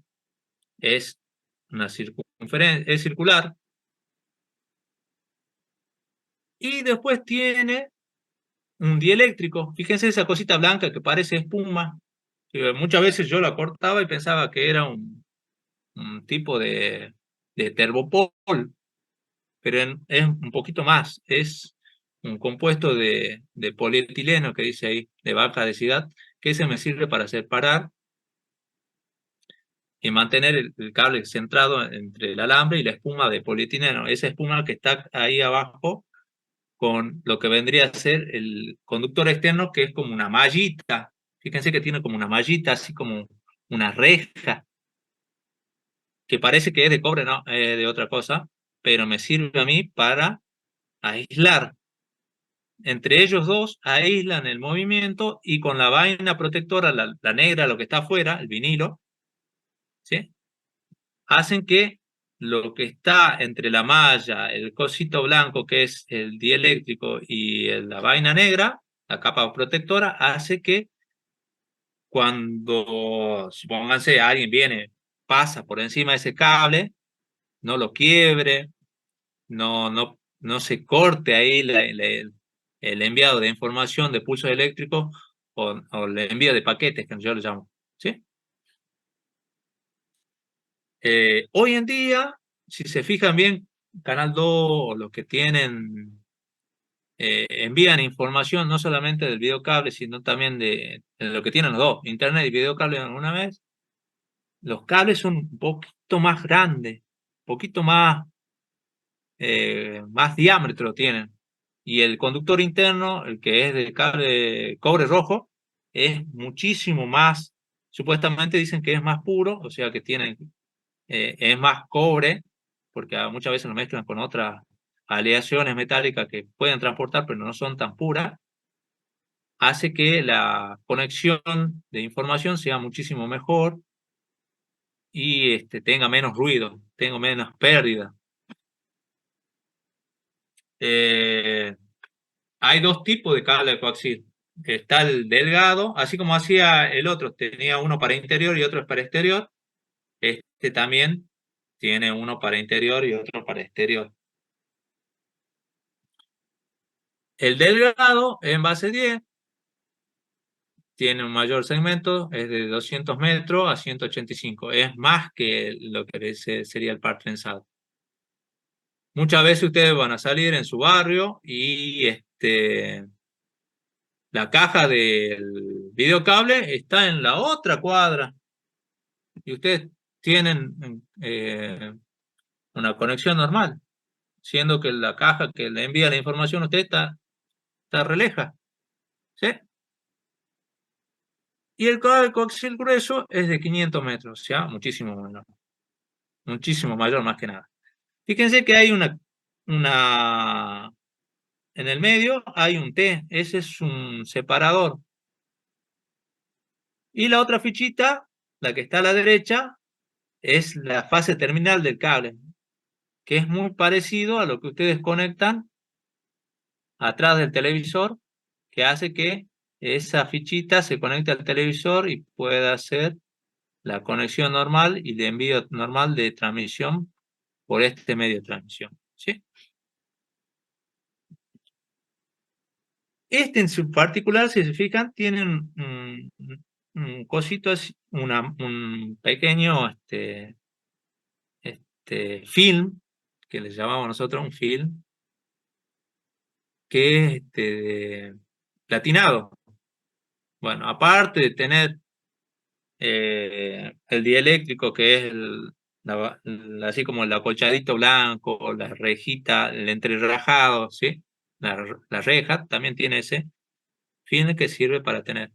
Es una circunferencia, es circular. Y después tiene un dieléctrico. Fíjense esa cosita blanca que parece espuma. Muchas veces yo la cortaba y pensaba que era un tipo de termopol, pero es un poquito más. Es un compuesto de polietileno que dice ahí, de baja densidad, que ese me sirve para separar y mantener el cable centrado entre el alambre y la espuma de polietileno. Esa espuma que está ahí abajo con lo que vendría a ser el conductor externo, que es como una mallita. Fíjense que tiene como una mallita, así como una reja, que parece que es de cobre, no, de otra cosa, pero me sirve a mí para aislar. Entre ellos dos aíslan el movimiento y con la vaina protectora, la negra, lo que está afuera, el vinilo, ¿sí? Hacen que lo que está entre la malla, el cosito blanco que es el dieléctrico y la vaina negra, la capa protectora, hace que cuando, supónganse, alguien viene, pasa por encima de ese cable, no lo quiebre, no se corte ahí el enviado de información de pulsos eléctricos o el envío de paquetes, que yo lo llamo, ¿sí? Hoy en día, si se fijan bien, Canal 2 o los que tienen, envían información no solamente del videocable, sino también de lo que tienen los dos, internet y videocable alguna vez. Los cables son un poquito más grandes, un poquito más diámetro tienen. Y el conductor interno, el que es de cable cobre rojo, es muchísimo más, supuestamente dicen que es más puro, o sea que tiene, es más cobre, porque muchas veces lo mezclan con otras aleaciones metálicas que pueden transportar, pero no son tan puras, hace que la conexión de información sea muchísimo mejor y tenga menos ruido, tenga menos pérdida. Eh, Hay dos tipos de cable coaxil. Está el delgado, así como hacía el otro, tenía uno para interior y otro para exterior. Este también tiene uno para interior y otro para exterior. El delgado en base 10 tiene un mayor segmento, es de 200 metros a 185. Es más que lo que sería el par trenzado. Muchas veces ustedes van a salir en su barrio y la caja del videocable está en la otra cuadra y ustedes tienen una conexión normal, siendo que la caja que le envía la información a usted está releja, ¿sí? Y el cable coaxial grueso es de 500 metros, o sea, muchísimo mayor más que nada. Fíjense que hay en el medio hay un T, ese es un separador. Y la otra fichita, la que está a la derecha, es la fase terminal del cable, que es muy parecido a lo que ustedes conectan atrás del televisor, que hace que esa fichita se conecte al televisor y pueda hacer la conexión normal y de envío normal de transmisión por este medio de transmisión, ¿sí? En su particular, si se fijan, tiene un cosito así, un pequeño film, que le llamamos nosotros un film, que es platinado. Bueno, aparte de tener el dieléctrico, que es así como el acolchadito blanco, la rejita, el entrerrajado, ¿sí? La reja también tiene ese fin que sirve para tener.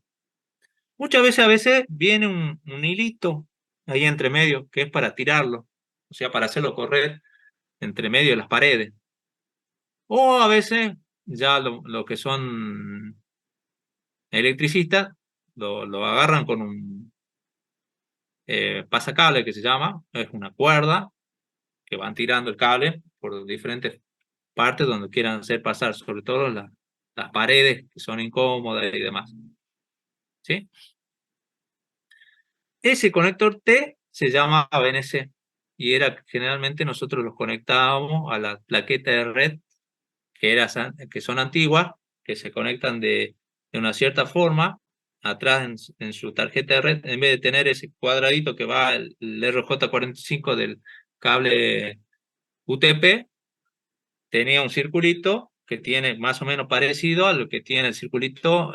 Muchas veces, a veces viene un hilito ahí entre medio, que es para tirarlo, o sea, para hacerlo correr entre medio de las paredes. O a veces, ya lo que son electricistas, lo agarran con un pasacable que se llama, es una cuerda que van tirando el cable por diferentes partes donde quieran hacer pasar, sobre todo las paredes que son incómodas y demás. ¿Sí? Ese conector T se llama BNC y era generalmente nosotros los conectábamos a la plaqueta de red que son antiguas, que se conectan de una cierta forma. Atrás en su tarjeta de red, en vez de tener ese cuadradito que va el RJ45 del cable UTP, tenía un circulito que tiene más o menos parecido a lo que tiene el circulito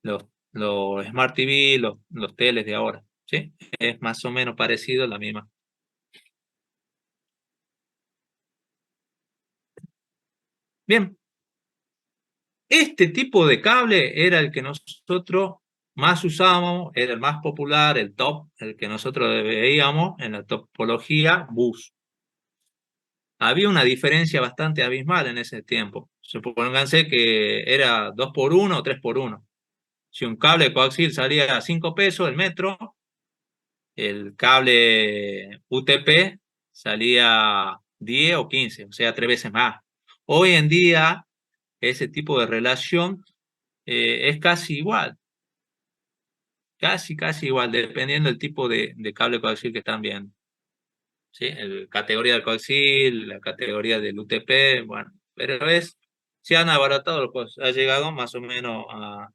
los Smart TV, los teles de ahora, ¿sí? Es más o menos parecido a la misma. Bien, este tipo de cable era el que nosotros más usábamos, era el más popular, el top, el que nosotros veíamos en la topología bus. Había una diferencia bastante abismal en ese tiempo. Supónganse que era 2x1 o 3x1. Si un cable coaxial salía a 5 pesos el metro, el cable UTP salía 10 o 15, o sea, 3 veces más. Hoy en día, ese tipo de relación es casi igual, casi igual, dependiendo del tipo de cable coaxial que están viendo. ¿Sí? Categoría del coaxial, la categoría del UTP, bueno, pero es se han abaratado los costos, ha llegado más o menos a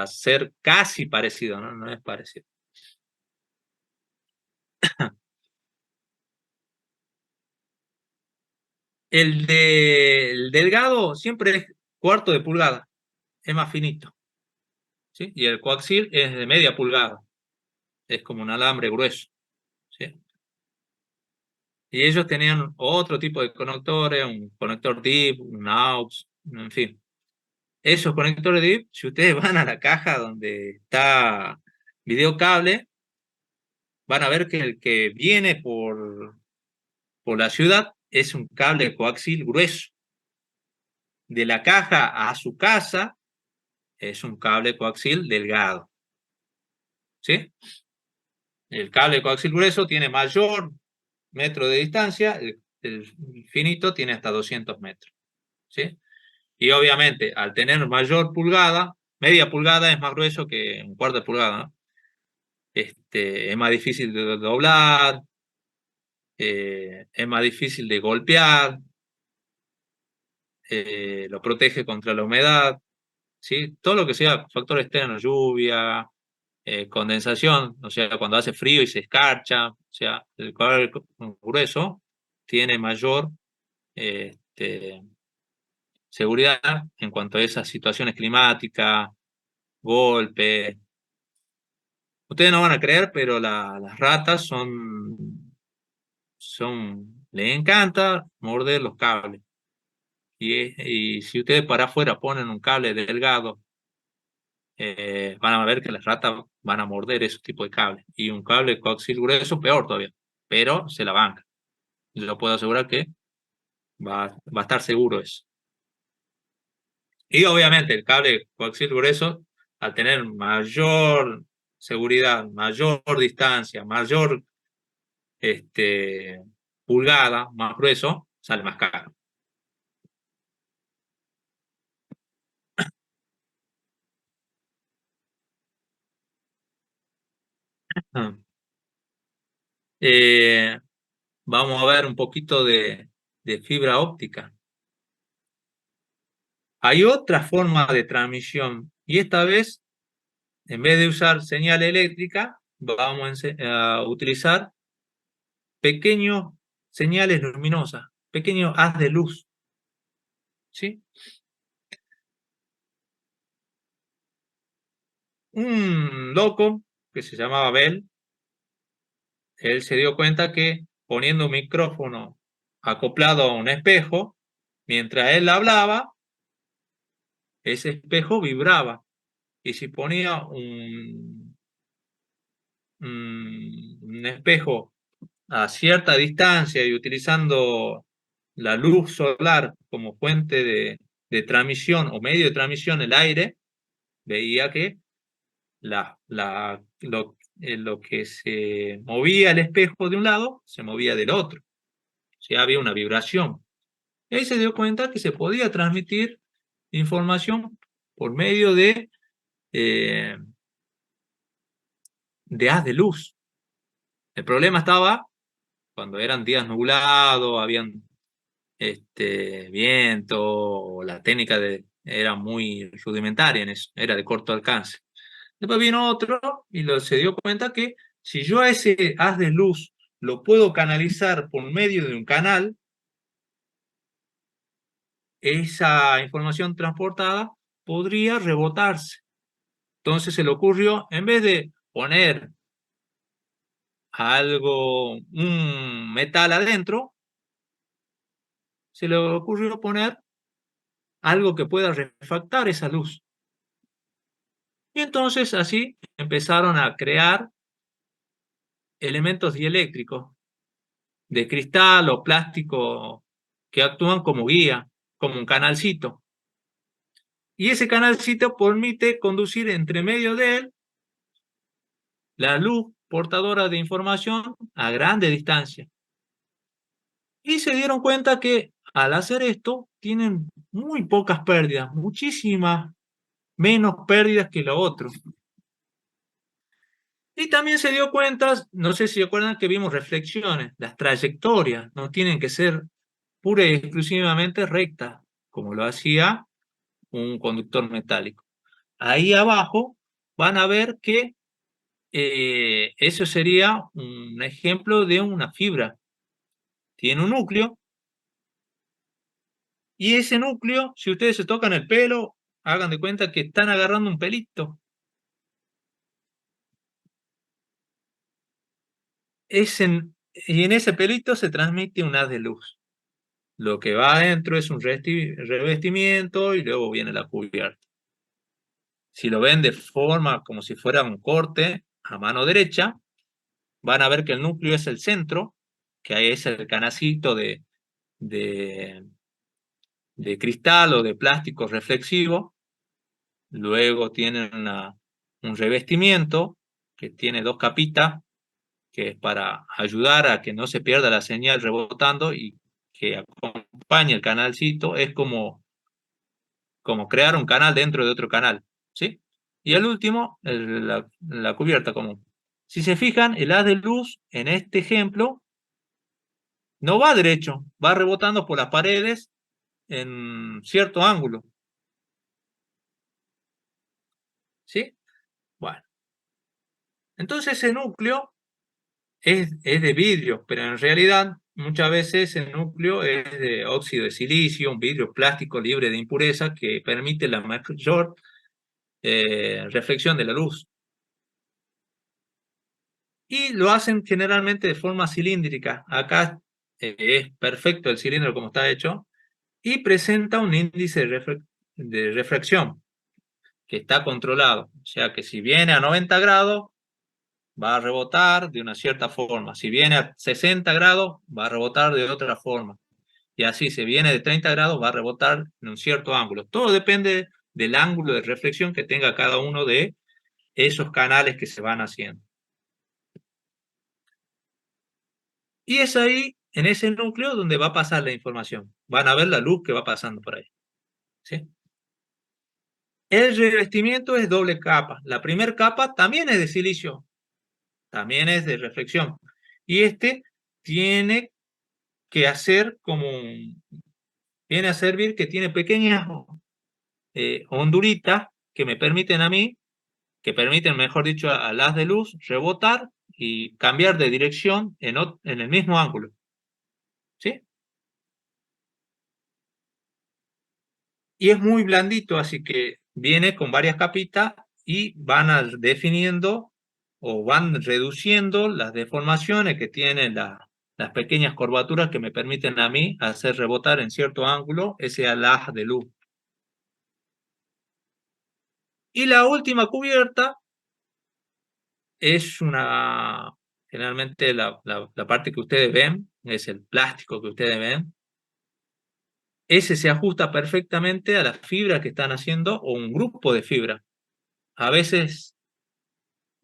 ser casi parecido, ¿no? No es parecido. El delgado siempre es cuarto de pulgada, es más finito, ¿sí? Y el coaxil es de media pulgada, es como un alambre grueso, ¿sí? Y ellos tenían otro tipo de conectores, un conector DIP, un AUX, en fin. Esos conectores DIP, si ustedes van a la caja donde está video cable, van a ver que el que viene por la ciudad es un cable coaxil grueso. De la caja a su casa es un cable coaxil delgado, ¿sí? El cable coaxil grueso tiene mayor metro de distancia, el finito tiene hasta 200 metros, ¿sí? Y obviamente, al tener mayor pulgada, media pulgada es más grueso que un cuarto de pulgada, ¿no? Es más difícil de doblar, es más difícil de golpear, lo protege contra la humedad, ¿sí? Todo lo que sea factor externo, lluvia, condensación, o sea, cuando hace frío y se escarcha, o sea, el cable grueso tiene mayor seguridad en cuanto a esas situaciones climáticas, golpes. Ustedes no van a creer, pero las ratas les encanta morder los cables. Y si ustedes para afuera ponen un cable delgado, van a ver que las ratas van a morder ese tipo de cable. Y un cable coaxil grueso, peor todavía, pero se la banca. Yo puedo asegurar que va a estar seguro eso. Y obviamente el cable coaxil grueso, al tener mayor seguridad, mayor distancia, mayor pulgada, más grueso, sale más caro. Ah. Eh, Vamos a ver un poquito de fibra óptica. Hay otra forma de transmisión y esta vez, en vez de usar señal eléctrica, vamos a utilizar pequeños señales luminosas, pequeños haz de luz, ¿sí? Un loco que se llamaba Bell, él se dio cuenta que poniendo un micrófono acoplado a un espejo, mientras él hablaba, ese espejo vibraba. Y si ponía un espejo a cierta distancia y utilizando la luz solar como fuente de transmisión o medio de transmisión, el aire, veía que lo que se movía el espejo de un lado se movía del otro. O sea, había una vibración. Y ahí se dio cuenta que se podía transmitir información por medio eh, de haz de luz. El problema estaba cuando eran días nublados, habían viento, la técnica era muy rudimentaria en eso, era de corto alcance. Después vino otro y se dio cuenta que si yo a ese haz de luz lo puedo canalizar por medio de un canal, esa información transportada podría rebotarse. Entonces se le ocurrió, en vez de poner un metal adentro, se le ocurrió poner algo que pueda refractar esa luz. Y entonces así empezaron a crear elementos dieléctricos de cristal o plástico que actúan como guía, como un canalcito. Y ese canalcito permite conducir entre medio de él la luz portadora de información a grande distancia. Y se dieron cuenta que al hacer esto tienen muy pocas pérdidas, muchísimas menos pérdidas que lo otro. Y también se dio cuenta, no sé si se acuerdan que vimos reflexiones, las trayectorias no tienen que ser pura y exclusivamente recta, como lo hacía un conductor metálico. Ahí abajo van a ver que eso sería un ejemplo de una fibra. Tiene un núcleo, y ese núcleo, si ustedes se tocan el pelo, hagan de cuenta que están agarrando un pelito. Y en ese pelito se transmite un haz de luz. Lo que va adentro es un revestimiento y luego viene la cubierta. Si lo ven de forma como si fuera un corte a mano derecha, van a ver que el núcleo es el centro, que ahí es el canacito de, de cristal o de plástico reflexivo. Luego tienen un revestimiento que tiene dos capitas, que es para ayudar a que no se pierda la señal rebotando y que acompañe el canalcito. Es como crear un canal dentro de otro canal, ¿sí? Y el último, la cubierta común. Si se fijan, el haz de luz en este ejemplo no va derecho, va rebotando por las paredes en cierto ángulo, ¿sí? Bueno, entonces ese núcleo es de vidrio, pero en realidad muchas veces el núcleo es de óxido de silicio, un vidrio plástico libre de impurezas que permite la mayor reflexión de la luz. Y lo hacen generalmente de forma cilíndrica. Acá es perfecto el cilindro como está hecho y presenta un índice de refracción que está controlado. O sea que si viene a 90 grados, va a rebotar de una cierta forma. Si viene a 60 grados, va a rebotar de otra forma. Y así, si viene de 30 grados, va a rebotar en un cierto ángulo. Todo depende del ángulo de reflexión que tenga cada uno de esos canales que se van haciendo. Y es ahí, en ese núcleo, donde va a pasar la información. Van a ver la luz que va pasando por ahí. ¿Sí? El revestimiento es doble capa. La primera capa también es de silicio, también es de reflexión. Y este tiene que hacer viene a servir que tiene pequeñas onduritas que me permiten a mí, que permiten, mejor dicho, al haz de luz rebotar y cambiar de dirección en el mismo ángulo. ¿Sí? Y es muy blandito, así que viene con varias capitas y van definiendo o van reduciendo las deformaciones que tienen las pequeñas curvaturas que me permiten a mí hacer rebotar en cierto ángulo ese haz de luz. Y la última cubierta es generalmente la parte que ustedes ven, es el plástico que ustedes ven. Ese se ajusta perfectamente a las fibras que están haciendo o un grupo de fibras. A veces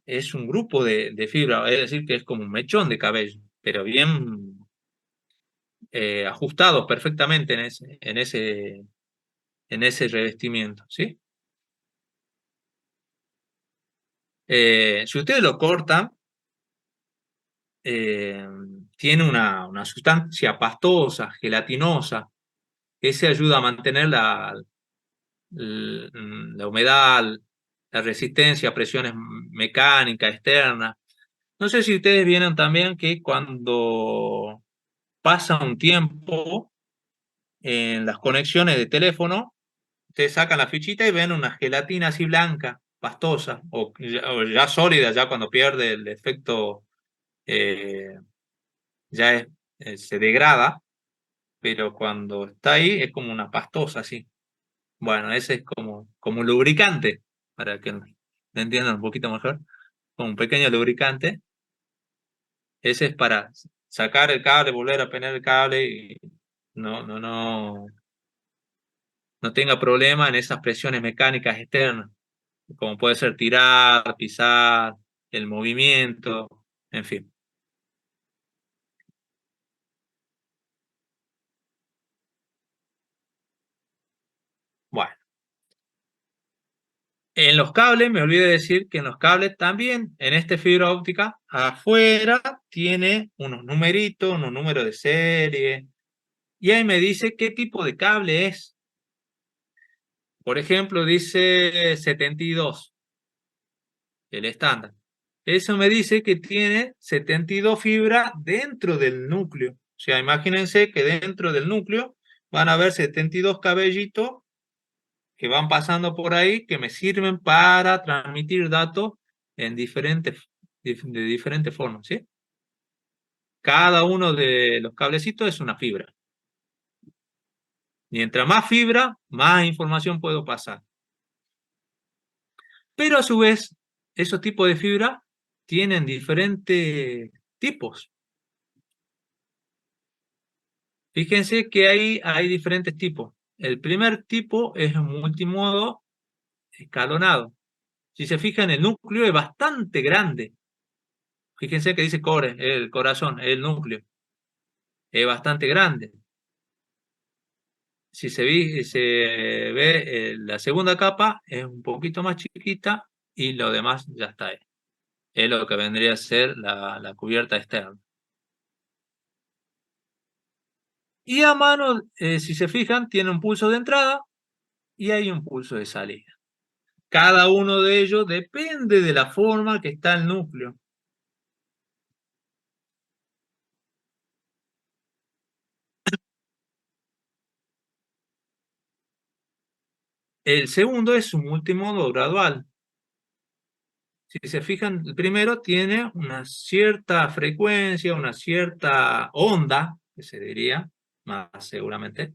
es un grupo de fibra, es decir, que es como un mechón de cabello, pero bien ajustado perfectamente en ese revestimiento, ¿sí? Si ustedes lo cortan, eh, tiene una sustancia pastosa, gelatinosa, que se ayuda a mantener la humedad, la resistencia a presiones mecánicas externas. No sé si ustedes vieron también que cuando pasa un tiempo en las conexiones de teléfono, ustedes sacan la fichita y ven una gelatina así blanca, pastosa, o ya sólida, ya cuando pierde el efecto, eh, ya se degrada, pero cuando está ahí es como una pastosa así. Bueno, ese es como un lubricante, para que me entiendan un poquito mejor, como un pequeño lubricante. Ese es para sacar el cable, volver a poner el cable y no tenga problema en esas presiones mecánicas externas, como puede ser tirar, pisar, el movimiento, en fin. Bueno, en los cables, me olvidé decir que en los cables también, en esta fibra óptica, afuera tiene unos numeritos, unos números de serie, y ahí me dice qué tipo de cable es. Por ejemplo, dice 72, el estándar. Eso me dice que tiene 72 fibras dentro del núcleo. O sea, imagínense que dentro del núcleo van a haber 72 cabellitos que van pasando por ahí que me sirven para transmitir datos en de diferentes formas, ¿sí? Cada uno de los cablecitos es una fibra. Mientras más fibra, más información puedo pasar. Pero a su vez, esos tipos de fibra tienen diferentes tipos. Fíjense que hay diferentes tipos. El primer tipo es un multimodo escalonado. Si se fijan, el núcleo es bastante grande. Fíjense que dice core, el corazón, el núcleo. Es bastante grande. Si se ve la segunda capa, es un poquito más chiquita y lo demás ya está ahí. Es lo que vendría a ser la cubierta externa. Y a mano, si se fijan, tiene un pulso de entrada y hay un pulso de salida. Cada uno de ellos depende de la forma que está el núcleo. El segundo es un multimodo gradual. Si se fijan, el primero tiene una cierta frecuencia, una cierta onda, que se diría, más seguramente,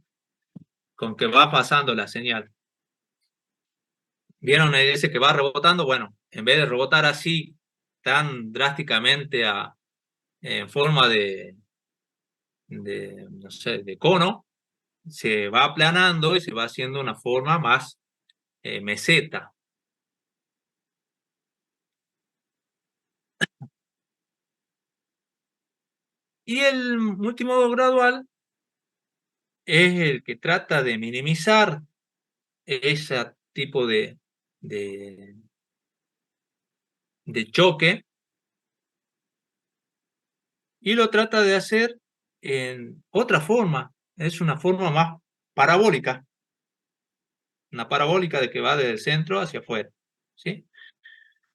con que va pasando la señal. ¿Vieron ese que va rebotando? Bueno, en vez de rebotar así tan drásticamente en forma no sé, de cono, se va aplanando y se va haciendo una forma más meseta. Y el multimodo gradual es el que trata de minimizar ese tipo de, de choque y lo trata de hacer en otra forma. Es una forma más parabólica. Una parabólica de que va desde el centro hacia afuera. ¿Sí?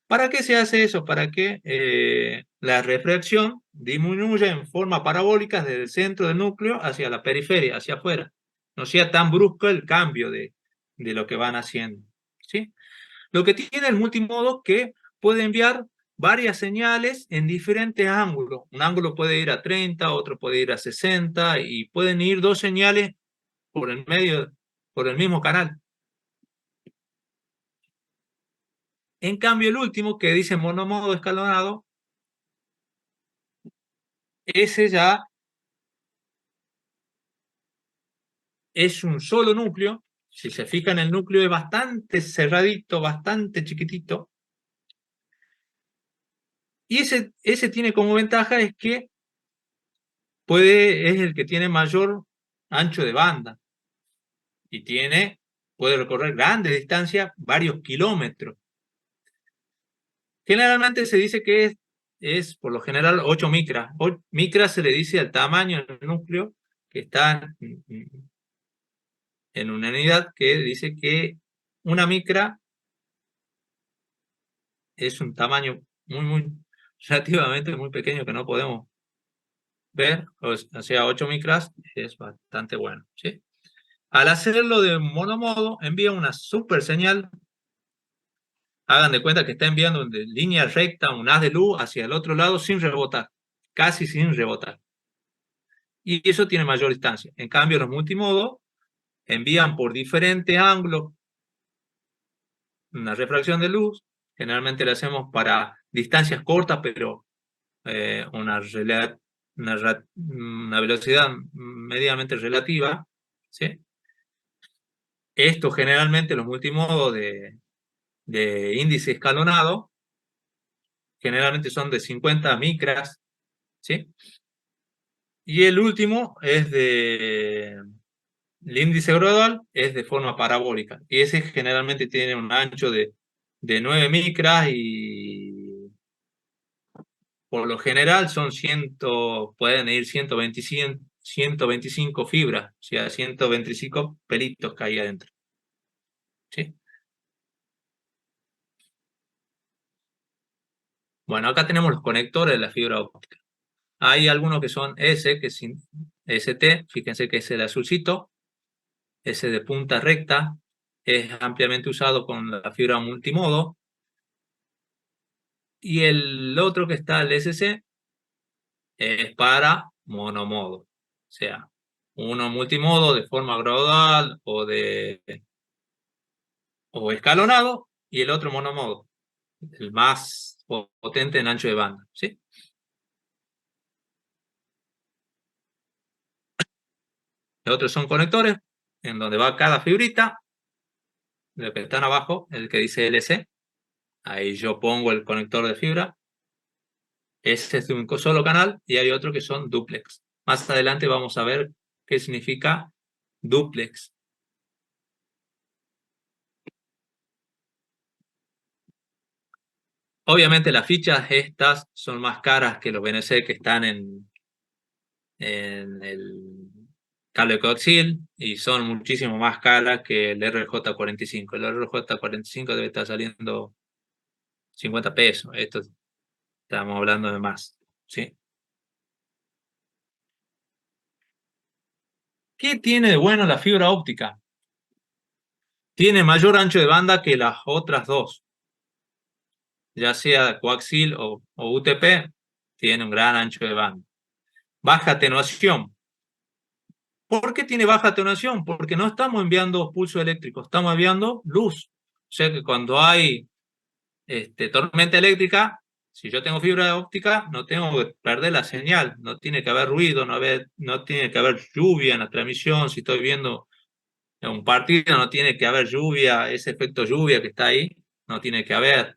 ¿Para qué se hace eso? Para que la refracción disminuya en forma parabólica desde el centro del núcleo hacia la periferia, hacia afuera. No sea tan brusco el cambio de lo que van haciendo. ¿Sí? Lo que tiene el multimodo que puede enviar varias señales en diferentes ángulos. Un ángulo puede ir a 30, otro puede ir a 60 y pueden ir dos señales por el medio, por el mismo canal. En cambio, el último que dice monomodo escalonado, ese ya es un solo núcleo. Si se fijan, el núcleo es bastante cerradito, bastante chiquitito. Y ese tiene como ventaja es que es el que tiene mayor ancho de banda. Y puede recorrer grandes distancias, varios kilómetros. Generalmente se dice que es por lo general 8 micras. 8 micras se le dice al tamaño del núcleo que está en una unidad que dice que una micra es un tamaño muy relativamente muy pequeño que no podemos ver. O sea, 8 micras es bastante bueno, ¿sí? Al hacerlo de monomodo, envía una super señal. Hagan de cuenta que está enviando de línea recta un haz de luz hacia el otro lado sin rebotar, casi sin rebotar. Y eso tiene mayor distancia. En cambio, los multimodo envían por diferentes ángulos una refracción de luz. Generalmente lo hacemos para distancias cortas, pero una velocidad medianamente relativa. ¿Sí? Esto generalmente los multimodos de índice escalonado generalmente son de 50 micras, ¿sí? Y el último el índice gradual es de forma parabólica. Y ese generalmente tiene un ancho de 9 micras y por lo general pueden ir 125 125 fibras, o sea, 125 pelitos que hay adentro. ¿Sí? Bueno, acá tenemos los conectores de la fibra óptica. Hay algunos que son S, que es ST, fíjense que es el azulcito, ese de punta recta, es ampliamente usado con la fibra multimodo. Y el otro que está, el SC, es para monomodo. O sea, uno multimodo de forma gradual o escalonado, y el otro monomodo, el más potente en ancho de banda. ¿Sí? Los otros son conectores, en donde va cada fibrita, lo que están abajo, el que dice LC. Ahí yo pongo el conector de fibra. Ese es de un solo canal, y hay otro que son duplex. Más adelante vamos a ver qué significa duplex. Obviamente las fichas estas son más caras que los BNC que están en el cable coaxial, y son muchísimo más caras que el RJ45. El RJ45 debe estar saliendo 50 pesos. Esto estamos hablando de más. ¿Sí? ¿Qué tiene de bueno la fibra óptica? Tiene mayor ancho de banda que las otras dos, ya sea coaxial o UTP, tiene un gran ancho de banda. Baja atenuación. ¿Por qué tiene baja atenuación? Porque no estamos enviando pulso eléctrico, estamos enviando luz. O sea que cuando hay tormenta eléctrica, si yo tengo fibra óptica, no tengo que perder la señal, no tiene que haber ruido, no tiene que haber lluvia en la transmisión. Si estoy viendo un partido, no tiene que haber lluvia, ese efecto lluvia que está ahí, no tiene que haber.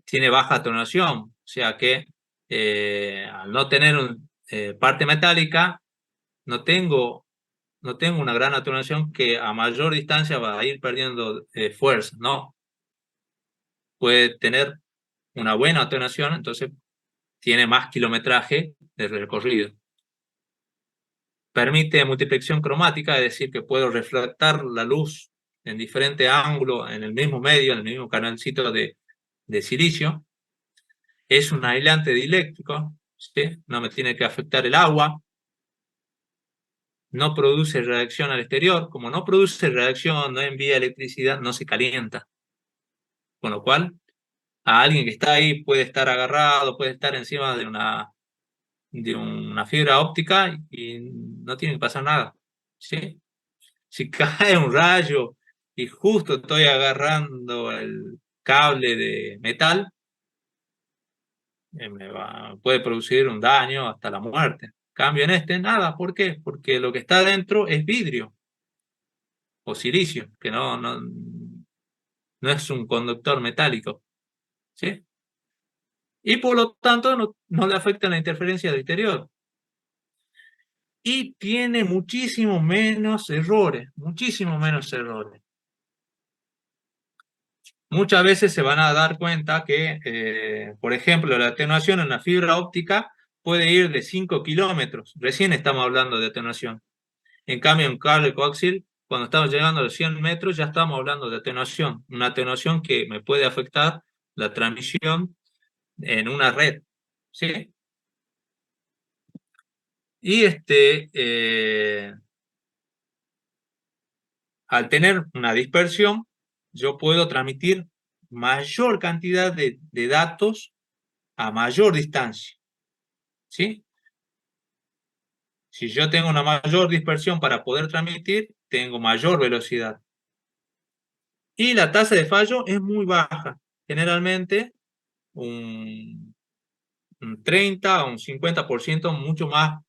Tiene baja atenuación, o sea que al no tener parte metálica, no tengo una gran atenuación que a mayor distancia va a ir perdiendo fuerza, ¿no? Puede tener una buena atenuación, entonces tiene más kilometraje de recorrido. Permite multiplexación cromática, es decir, que puedo refractar la luz en diferentes ángulos, en el mismo medio, en el mismo canalcito de silicio. Es un aislante dieléctrico, ¿sí? No me tiene que afectar el agua. No produce reacción al exterior. Como no produce reacción, no envía electricidad, no se calienta. Con lo cual, a alguien que está ahí puede estar agarrado, puede estar encima de una fibra óptica y no tiene que pasar nada. ¿Sí? Si cae un rayo y justo estoy agarrando el cable de metal, puede producir un daño hasta la muerte. Cambio en nada. ¿Por qué? Porque lo que está dentro es vidrio o silicio, que no es un conductor metálico. ¿Sí? Y por lo tanto no le afecta la interferencia del exterior. Y tiene muchísimo menos errores, muchísimo menos errores. Muchas veces se van a dar cuenta que, por ejemplo, la atenuación en la fibra óptica puede ir de 5 kilómetros. Recién estamos hablando de atenuación. En cambio, en cable coaxial, cuando estamos llegando a los 100 metros, ya estamos hablando de atenuación. Una atenuación que me puede afectar la transmisión en una red. ¿Sí? Y al tener una dispersión, yo puedo transmitir mayor cantidad de datos a mayor distancia. ¿Sí? Si yo tengo una mayor dispersión para poder transmitir, tengo mayor velocidad. Y la tasa de fallo es muy baja. Generalmente un 30 o un 50%, mucho más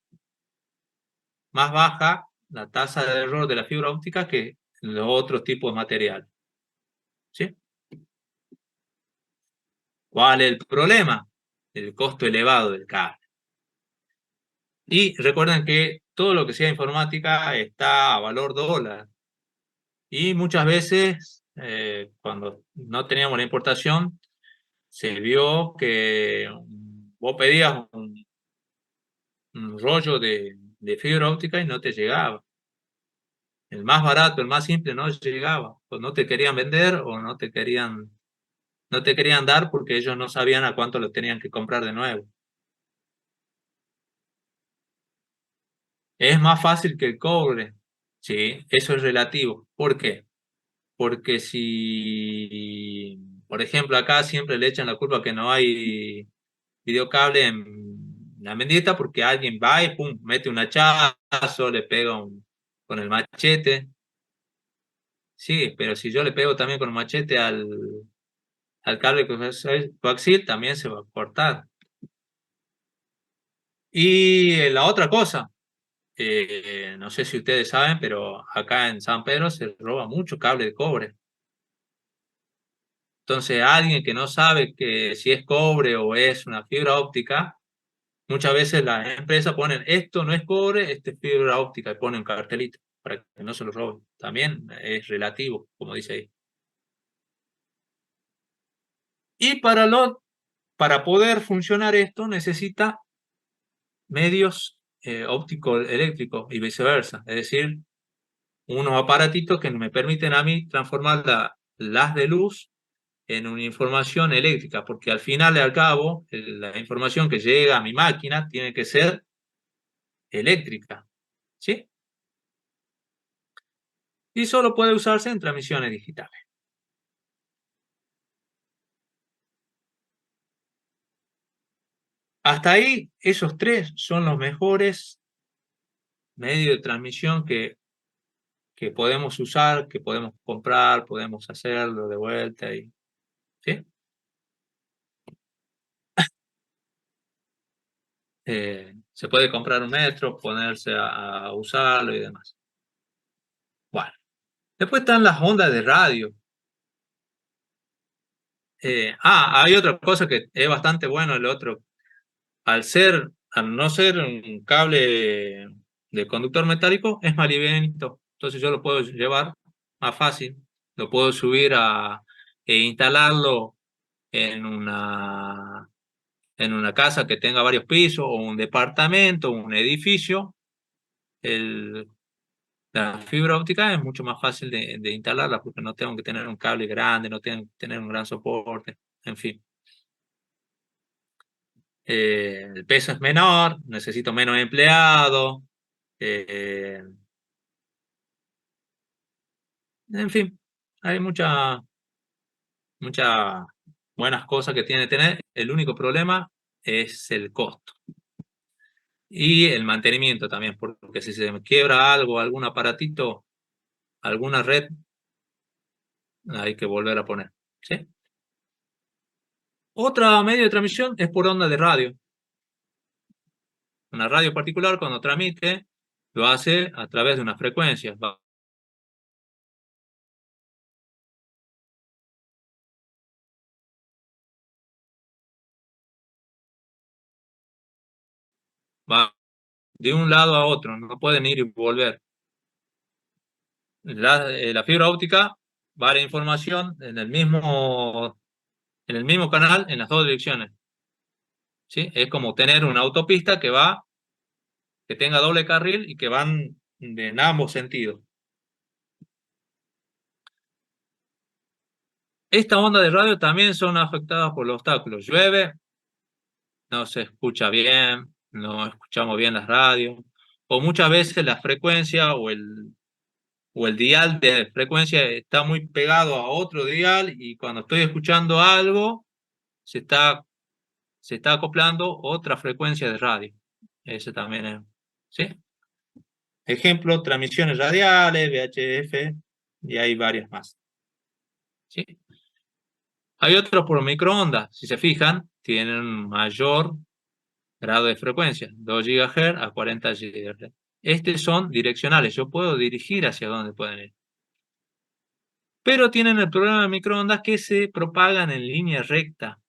baja la tasa de error de la fibra óptica que los otros tipos de material. ¿Sí? ¿Cuál es el problema? El costo elevado del cable. Y recuerden que todo lo que sea informática está a valor dólar. Y muchas veces, cuando no teníamos la importación, se vio que vos pedías un rollo de fibra óptica y no te llegaba. El más barato, el más simple no llegaba. O no te querían vender o no te querían dar porque ellos no sabían a cuánto lo tenían que comprar de nuevo. Es más fácil que el cobre. Sí, eso es relativo. ¿Por qué? Porque si, por ejemplo, acá siempre le echan la culpa que no hay videocable en la Mendieta porque alguien va y pum, mete un hachazo, le pega con el machete. Sí, pero si yo le pego también con el machete al cable coaxial, también se va a cortar. Y la otra cosa, no sé si ustedes saben, pero acá en San Pedro se roba mucho cable de cobre. Entonces, alguien que no sabe que si es cobre o es una fibra óptica, muchas veces las empresas ponen esto no es cobre, esto es fibra óptica y ponen un cartelito para que no se lo roben. También es relativo, como dice ahí. Y para poder funcionar esto necesita medios ópticos eléctricos y viceversa. Es decir, unos aparatitos que me permiten a mí transformar las de luz en una información eléctrica, porque al final y al cabo, la información que llega a mi máquina tiene que ser eléctrica, ¿sí? Y solo puede usarse en transmisiones digitales. Hasta ahí, esos tres son los mejores medios de transmisión que podemos usar, que podemos comprar, podemos hacerlo de vuelta, ¿sí? Se puede comprar un metro, ponerse a usarlo y demás. Bueno, después están las ondas de radio. Hay otra cosa que es bastante bueno el otro. Al no ser un cable de conductor metálico, es más livianito. Entonces yo lo puedo llevar más fácil. Lo puedo subir e instalarlo en en una casa que tenga varios pisos, o un departamento, un edificio. La fibra óptica es mucho más fácil de instalarla porque no tengo que tener un cable grande, no tengo que tener un gran soporte, en fin. El peso es menor, necesito menos empleados, eh, en fin, hay muchas buenas cosas que tiene que tener. El único problema es el costo y el mantenimiento también, porque si se me quiebra algo, algún aparatito, alguna red, hay que volver a poner, ¿sí? Otra medio de transmisión es por onda de radio. Una radio particular, cuando transmite, lo hace a través de una frecuencia. Va de un lado a otro, no pueden ir y volver. La fibra óptica va a la información en el mismo canal en las dos direcciones, ¿sí? Es como tener una autopista que tenga doble carril y que van en ambos sentidos. Estas ondas de radio también son afectadas por los obstáculos. Llueve, no se escucha bien, no escuchamos bien las radios, o muchas veces la frecuencia o el dial de frecuencia está muy pegado a otro dial y cuando estoy escuchando algo se está, se está acoplando otra frecuencia de radio. Ese también es, ¿sí? Ejemplo, transmisiones radiales, VHF, y hay varias más, ¿sí? Hay otros por microondas, si se fijan, tienen mayor grado de frecuencia, 2 GHz a 40 GHz. Estos son direccionales, yo puedo dirigir hacia dónde pueden ir. Pero tienen el problema de microondas que se propagan en línea recta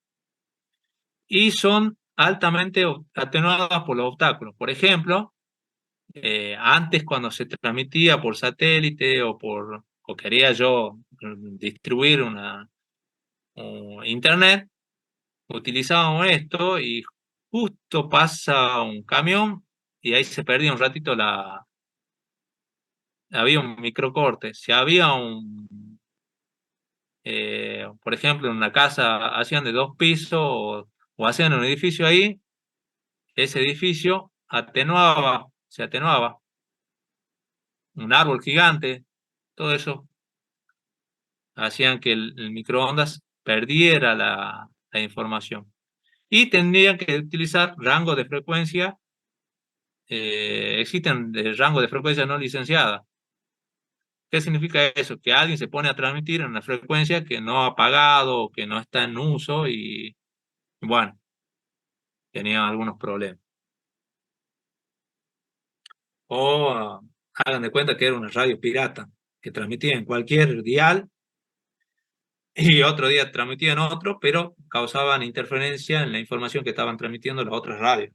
y son altamente atenuadas por los obstáculos. Por ejemplo, antes cuando se transmitía por satélite o quería yo distribuir internet, utilizábamos esto y justo pasa un camión y ahí se perdía un ratito había un microcorte. Si había por ejemplo, en una casa hacían de 2 pisos o hacían un edificio ahí, ese edificio se atenuaba, un árbol gigante, todo eso hacían que el microondas perdiera la información. Y tendrían que utilizar rango de frecuencia, existen de rango de frecuencia no licenciada. ¿Qué significa eso? Que alguien se pone a transmitir en una frecuencia que no ha pagado o que no está en uso y, bueno, tenía algunos problemas. O hagan de cuenta que era una radio pirata que transmitía en cualquier dial y otro día transmitía en otro, pero causaban interferencia en la información que estaban transmitiendo las otras radios.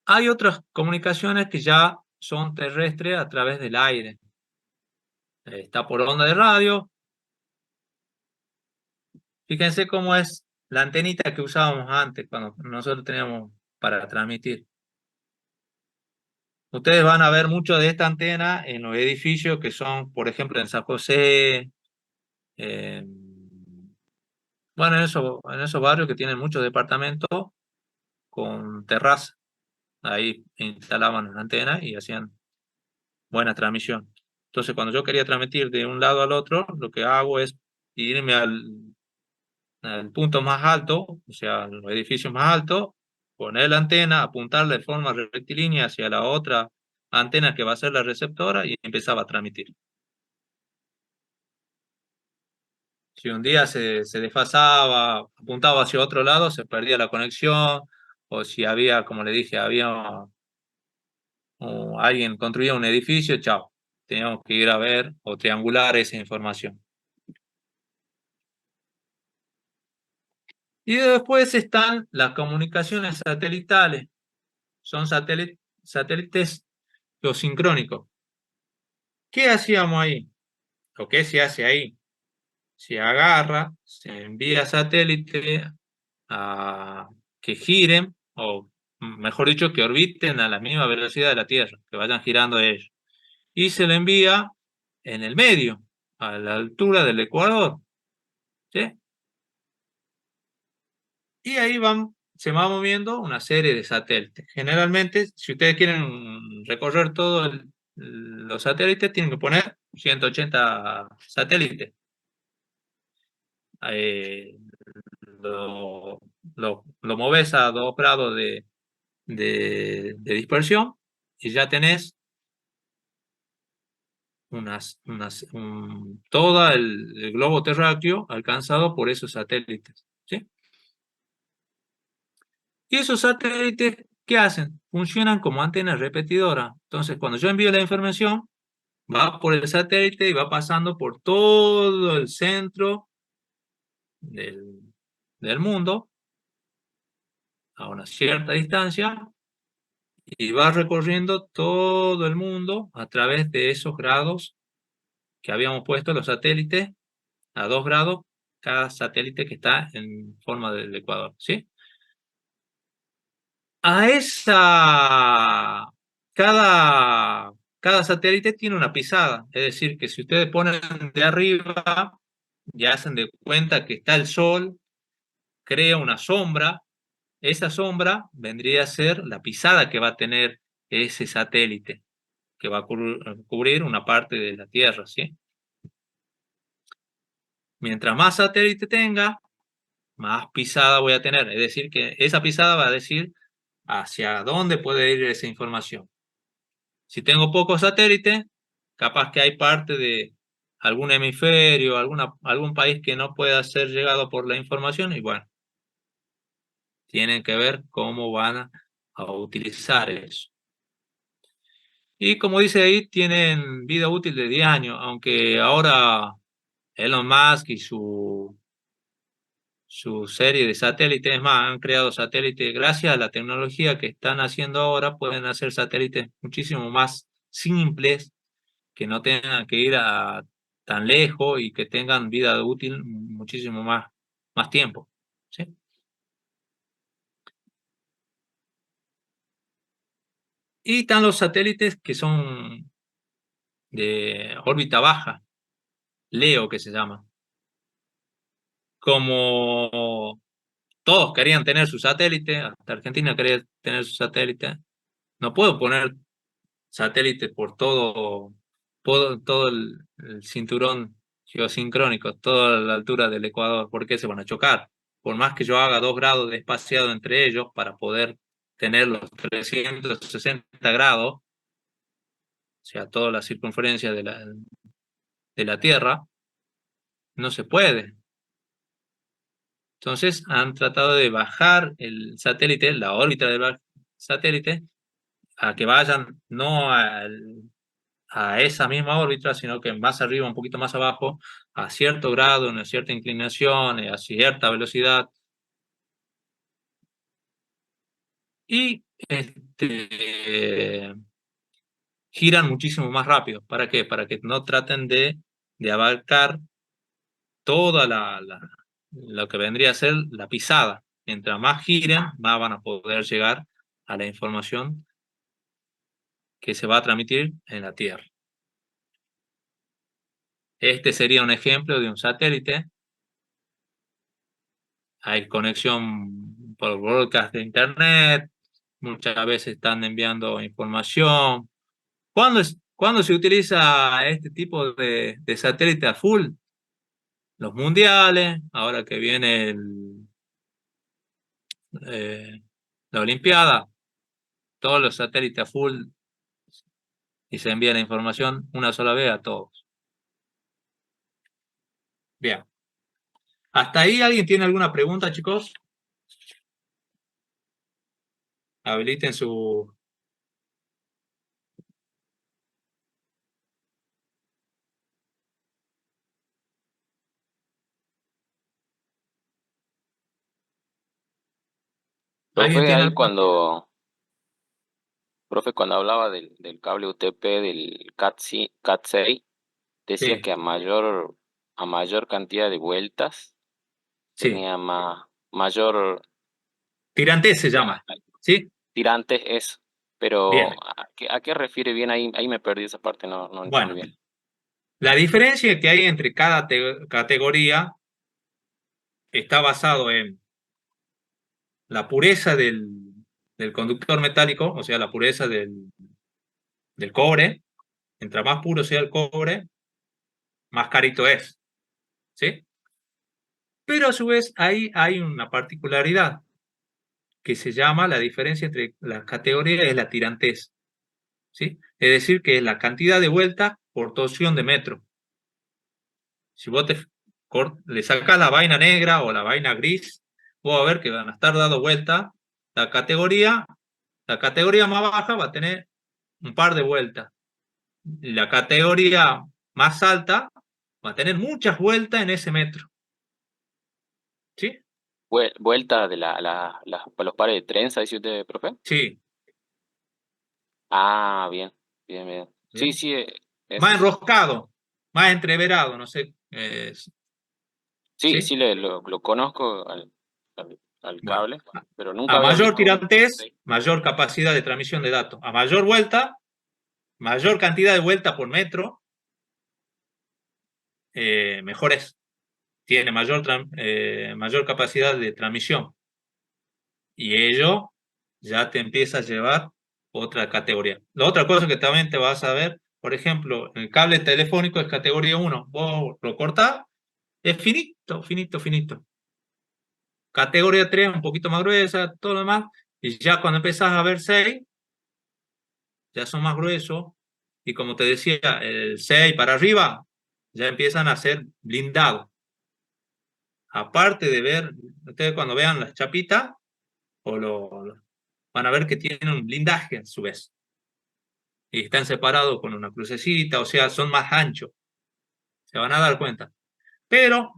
Hay otras comunicaciones que ya son terrestres a través del aire. Está por onda de radio. Fíjense cómo es la antenita que usábamos antes cuando nosotros teníamos para transmitir. Ustedes van a ver mucho de esta antena en los edificios que son, por ejemplo, en San José, bueno, en esos barrios que tienen muchos departamentos con terraza. Ahí instalaban las antenas y hacían buena transmisión. Entonces, cuando yo quería transmitir de un lado al otro, lo que hago es irme al punto más alto, o sea, los edificios más altos, poner la antena, apuntarla de forma rectilínea hacia la otra antena que va a ser la receptora y empezaba a transmitir. Si un día se desfasaba, apuntaba hacia otro lado, se perdía la conexión, o si había, como le dije, o alguien construía un edificio, chao, teníamos que ir a ver o triangular esa información. Y después están las comunicaciones satelitales, son satélites geosincrónicos. ¿Qué hacíamos ahí? ¿O qué se hace ahí? Se agarra, se envía satélite a que giren, o mejor dicho, que orbiten a la misma velocidad de la Tierra, que vayan girando ellos. Y se le envía en el medio, a la altura del ecuador. ¿Sí? Y ahí se va moviendo una serie de satélites. Generalmente, si ustedes quieren recorrer todos los satélites, tienen que poner 180 satélites. Eh, lo moves a 2 grados de dispersión y ya tenés todo el globo terráqueo alcanzado por esos satélites. ¿Sí? Y esos satélites, ¿qué hacen? Funcionan como antenas repetidoras. Entonces, cuando yo envío la información, va por el satélite y va pasando por todo el centro del mundo a una cierta distancia y va recorriendo todo el mundo a través de esos grados que habíamos puesto los satélites a 2 grados cada satélite que está en forma del ecuador, ¿sí? A cada satélite tiene una pisada, es decir, que si ustedes ponen de arriba y hacen de cuenta que está el sol, crea una sombra, esa sombra vendría a ser la pisada que va a tener ese satélite, que va a cubrir una parte de la Tierra, ¿sí? Mientras más satélite tenga, más pisada voy a tener, es decir, que esa pisada va a decir hacia dónde puede ir esa información. Si tengo pocos satélites, capaz que hay parte de algún hemisferio, algún país que no pueda ser llegado por la información y bueno, tienen que ver cómo van a utilizar eso. Y como dice ahí, tienen vida útil de 10 años, aunque ahora Elon Musk y su serie de satélites, es más, han creado satélites, gracias a la tecnología que están haciendo ahora, pueden hacer satélites muchísimo más simples, que no tengan que ir a tan lejos y que tengan vida útil muchísimo más tiempo. ¿Sí? Y están los satélites que son de órbita baja, LEO que se llama. Como todos querían tener su satélite, hasta Argentina quería tener su satélite, no puedo poner satélite por todo el cinturón geosincrónico, toda la altura del Ecuador, porque se van a chocar. Por más que yo haga 2 grados de espaciado entre ellos para poder tener los 360 grados, o sea, toda la circunferencia de la Tierra, no se puede. Entonces han tratado de bajar el satélite, la órbita del satélite, a que vayan no a esa misma órbita, sino que más arriba, un poquito más abajo, a cierto grado, una cierta inclinación, a cierta velocidad. Y giran muchísimo más rápido. ¿Para qué? Para que no traten de abarcar toda lo que vendría a ser la pisada. Mientras más giren, más van a poder llegar a la información que se va a transmitir en la Tierra. Este sería un ejemplo de un satélite. Hay conexión por broadcast de Internet, muchas veces están enviando información. ¿Cuándo se utiliza este tipo de satélite a full? Los mundiales, ahora que viene la Olimpiada, todos los satélites a full y se envía la información una sola vez a todos. Bien. ¿Hasta ahí alguien tiene alguna pregunta, chicos? Habiliten su... ¿Alguien Profe, tiene ahí alguna? cuando hablaba del cable UTP del Cat6, decía Sí, que a mayor cantidad de vueltas sí. tenía mayor Tirante se llama. ¿Sí? tirante eso. Bien. Pero ¿a qué refiere bien ahí? Ahí me perdí esa parte, no entendí Bueno, bien. la diferencia que hay entre cada categoría está basado en la pureza del conductor metálico, o sea, la pureza del cobre. Mientras más puro sea el cobre, más carito es. ¿Sí? Pero a su vez ahí hay una particularidad que se llama la diferencia entre las categorías es la tirantez. ¿Sí? Es decir, que es la cantidad de vueltas por torsión de metro. Si vos le sacás la vaina negra o la vaina gris, vos vas a ver que van a estar dando vueltas. La categoría, la categoría más baja va a tener un par de vueltas. La categoría más alta va a tener muchas vueltas en ese metro. ¿Sí? Vuelta de los pares de trenza, dice usted, profe. Sí. Ah, bien, bien, bien. Sí, Bien. sí, eso Más sí. enroscado, más entreverado, no sé. Sí, ¿Sí? sí, lo conozco al Bueno, cable, pero nunca a había mayor visto un tirantez, Cat6. mayor capacidad de transmisión de datos. A mayor vuelta, mayor cantidad de vuelta por metro, mejor es. Tiene mayor capacidad de transmisión. Y ello ya te empieza a llevar otra categoría. La otra cosa que también te vas a ver, por ejemplo, el cable telefónico es categoría 1. Vos lo cortás, es finito, finito, finito. Categoría 3 un poquito más gruesa, todo lo demás. Y ya cuando empezás a ver 6 ya son más gruesos. Y como te decía, el 6 para arriba ya empiezan a ser blindados. Aparte de ver, ustedes cuando vean las chapitas, van a ver que tienen un blindaje a su vez. Y están separados con una crucecita, o sea, son más anchos. Se van a dar cuenta. Pero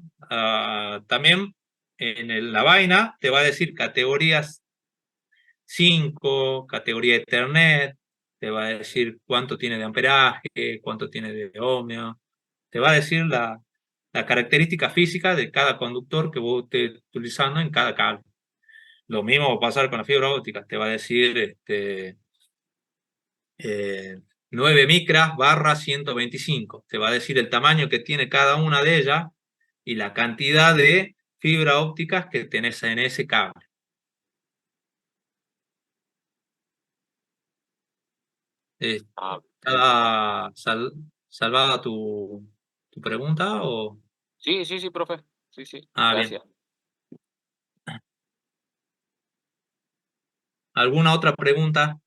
también la vaina te va a decir categorías 5, categoría Ethernet, te va a decir cuánto tiene de amperaje, cuánto tiene de ohmio, te va a decir la característica física de cada conductor que vos estés utilizando en cada cable. Lo mismo va a pasar con la fibra óptica, te va a decir 9 micras barra 125. Te va a decir el tamaño que tiene cada una de ellas y la cantidad de fibra ópticas que tenés en ese cable. Ah, ¿Está salvada tu pregunta? O... sí, sí, sí, profe. Sí, sí, Bien. gracias. ¿Alguna otra pregunta?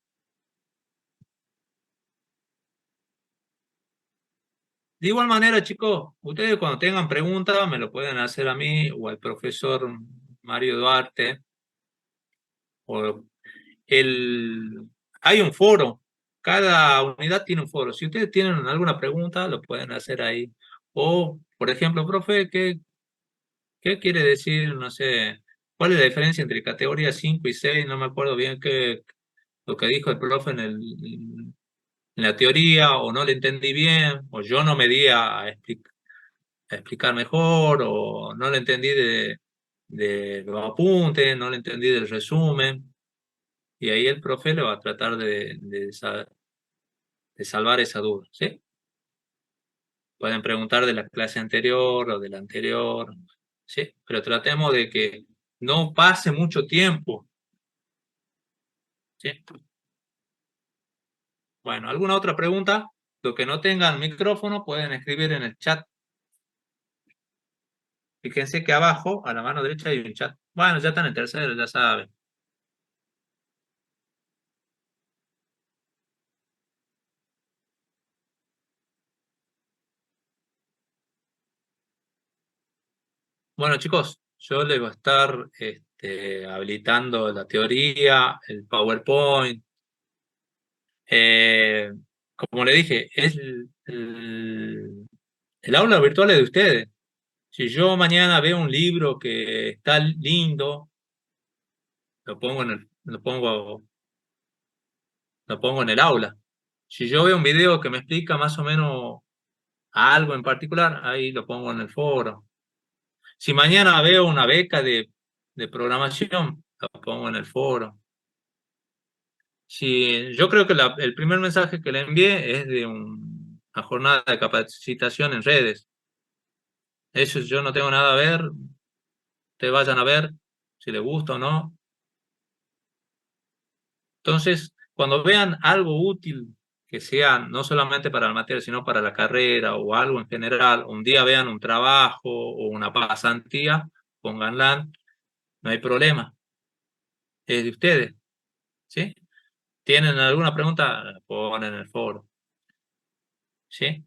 De igual manera, chicos, ustedes cuando tengan preguntas me lo pueden hacer a mí o al profesor Mario Duarte. O hay un foro, cada unidad tiene un foro. Si ustedes tienen alguna pregunta, lo pueden hacer ahí. O, por ejemplo, profe, ¿qué quiere decir? No sé, ¿cuál es la diferencia entre categoría 5 y 6? No me acuerdo bien lo que dijo el profe en la teoría, o no le entendí bien, o yo no me di a explicar mejor, o no le entendí de los apuntes, no le entendí del resumen. Y ahí el profe le va a tratar de salvar esa duda, ¿sí? Pueden preguntar de la clase anterior o de la anterior, ¿sí? Pero tratemos de que no pase mucho tiempo, ¿sí? Bueno, ¿alguna otra pregunta? Los que no tengan micrófono pueden escribir en el chat. Fíjense que abajo, a la mano derecha, hay un chat. Bueno, ya están en tercero, ya saben. Bueno, chicos, yo les voy a estar habilitando la teoría, el PowerPoint. Eh, Como le dije, el aula virtual es de ustedes. Si yo mañana veo un libro que está lindo, lo pongo en el aula. Si yo veo un video que me explica más o menos algo en particular, ahí lo pongo en el foro. Si mañana veo una beca de programación, lo pongo en el foro. Yo creo que el primer mensaje que le envié es de una jornada de capacitación en redes. Eso yo no tengo nada a ver, ustedes vayan a ver si les gusta o no. Entonces, cuando vean algo útil que sea no solamente para la materia, sino para la carrera o algo en general, un día vean un trabajo o una pasantía, pónganla, no hay problema, es de ustedes, ¿sí? ¿Tienen alguna pregunta? La ponen en el foro, ¿sí?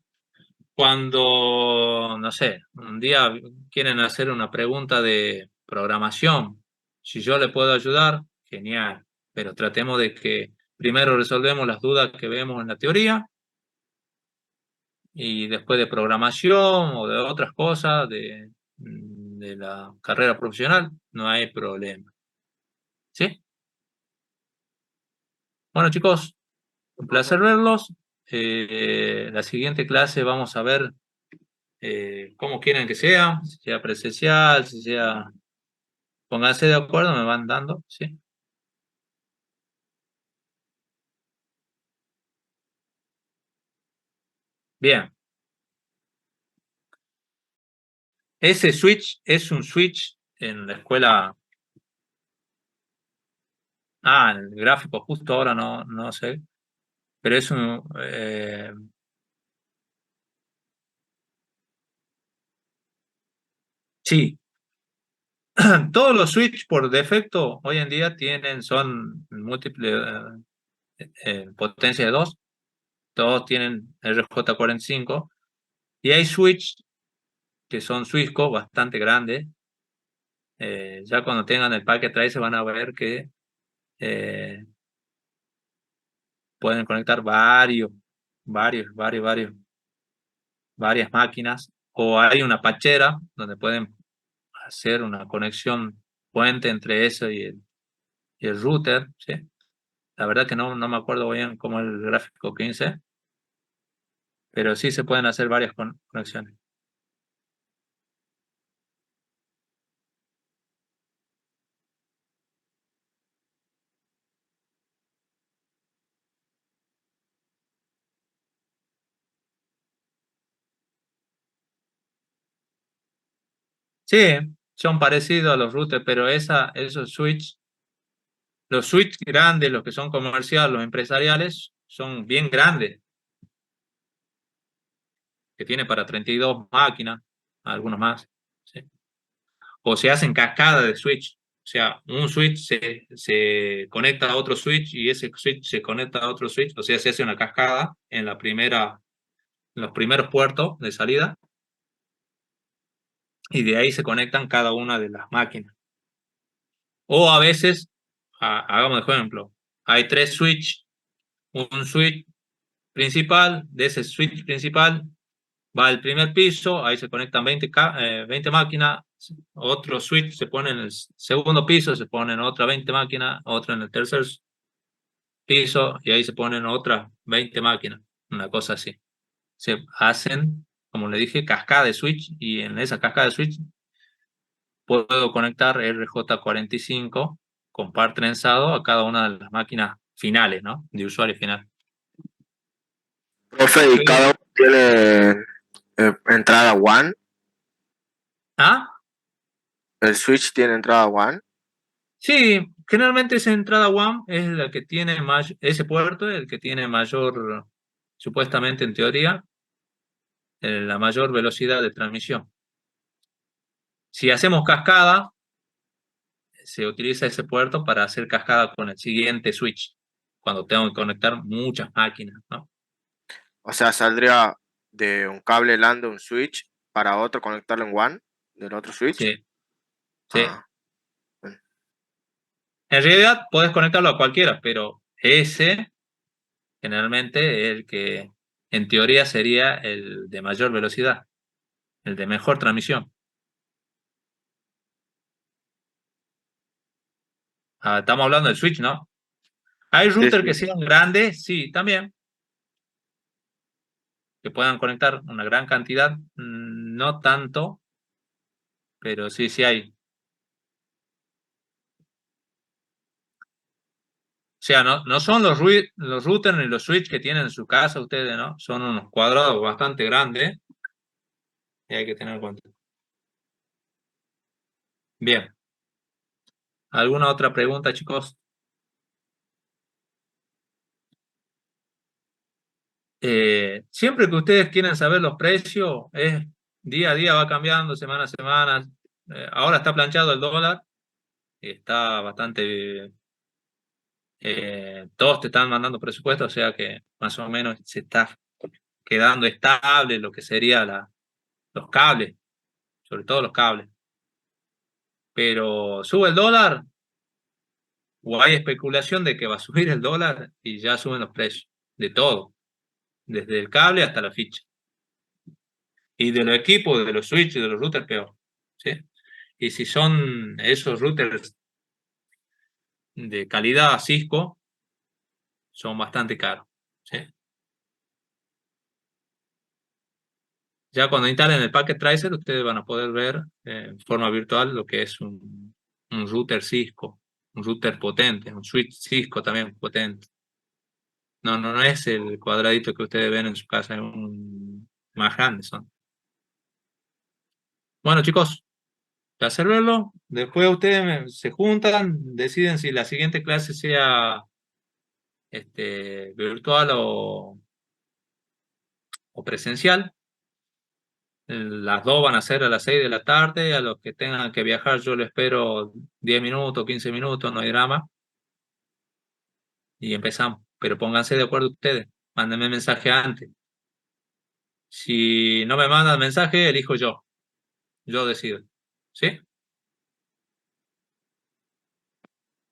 Cuando, no sé, un día quieren hacer una pregunta de programación, si yo le puedo ayudar, genial, pero tratemos de que primero resolvemos las dudas que vemos en la teoría y después de programación o de otras cosas de la carrera profesional, no hay problema. ¿Sí? Bueno, chicos, un placer verlos. La siguiente clase vamos a ver cómo quieren que sea, si sea presencial, si sea... Pónganse de acuerdo, me van dando, ¿sí? Bien. Ese switch es un switch en la escuela. En el gráfico justo ahora no sé. Pero es un... sí. Todos los switch por defecto hoy en día son múltiples potencia de 2. Todos tienen RJ45. Y hay switch que son Swissco bastante grandes. Ya cuando tengan el paquete ahí se van a ver que eh, pueden conectar varias máquinas, o hay una pachera donde pueden hacer una conexión puente entre eso y el router, ¿sí? La verdad que no me acuerdo bien cómo es el gráfico 15, Pero sí se pueden hacer varias conexiones. Sí, son parecidos a los routers, pero esos switch, los switch grandes, los que son comerciales, los empresariales, son bien grandes, que tiene para 32 máquinas, algunos más. ¿Sí? O se hacen cascada de switch. O sea, un switch se conecta a otro switch y ese switch se conecta a otro switch. O sea, se hace una cascada en los primeros puertos de salida y de ahí se conectan cada una de las máquinas. O a veces, hagamos de ejemplo, hay 3 switch, un switch principal, de ese switch principal va al primer piso, ahí se conectan 20 máquinas, otro switch se pone en el segundo piso, se ponen otras 20 máquinas, otra en el tercer piso y ahí se ponen otras 20 máquinas, una cosa así. Se hacen, como le dije, cascada de switch y en esa cascada de switch puedo conectar RJ45 con par trenzado a cada una de las máquinas finales, ¿no? De usuario final. Profe, ¿y cada uno tiene entrada WAN? ¿Ah? ¿El switch tiene entrada WAN? Sí, generalmente esa entrada WAN es la que tiene ese puerto, el que tiene mayor, supuestamente en teoría, la mayor velocidad de transmisión. Si hacemos cascada, se utiliza ese puerto para hacer cascada con el siguiente switch, cuando tengo que conectar muchas máquinas, ¿no? O sea, saldría de un cable LAN de un switch para otro conectarlo en WAN del otro switch. Sí, sí. Ah, En realidad puedes conectarlo a cualquiera, pero ese generalmente es el que en teoría sería el de mayor velocidad, el de mejor transmisión. Estamos hablando del switch, ¿no? ¿Hay routers que sí. sean grandes? Sí, también. Que puedan conectar una gran cantidad, no tanto, pero sí, sí hay. O sea, no son los routers ni los switch que tienen en su casa ustedes, ¿no? Son unos cuadrados bastante grandes y hay que tener en cuenta. Bien. ¿Alguna otra pregunta, chicos? Siempre que ustedes quieren saber los precios, es día a día va cambiando, semana a semana. Ahora está planchado el dólar y está bastante. Todos te están mandando presupuestos, o sea que más o menos se está quedando estable lo que sería los cables, sobre todo los cables. Pero sube el dólar o hay especulación de que va a subir el dólar y ya suben los precios de todo, desde el cable hasta la ficha. Y de los equipos, de los switches, de los routers, peor. ¿Sí? Y si son esos routers de calidad Cisco, son bastante caros. ¿Sí? Ya cuando instalen el Packet Tracer, ustedes van a poder ver en forma virtual lo que es un router Cisco, un router potente, un switch Cisco también potente. No es el cuadradito que ustedes ven en su casa, es un más grande son. Bueno, chicos, placer verlo. Después ustedes se juntan, deciden si la siguiente clase sea virtual o presencial. Las dos van a ser a las 6 de la tarde. A los que tengan que viajar, yo les espero 10 minutos, 15 minutos, no hay drama. Y empezamos. Pero pónganse de acuerdo ustedes. Mándenme mensaje antes. Si no me mandan mensaje, elijo yo. Yo decido. ¿Sí?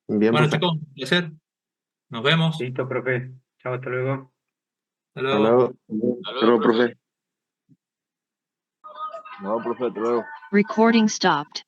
Bien, Bueno, profe. chicos, un placer. Nos vemos. Listo, profe. Chao, hasta luego. Hasta Hasta luego. luego. Hasta luego, profe. No, profe, hasta luego. Recording stopped.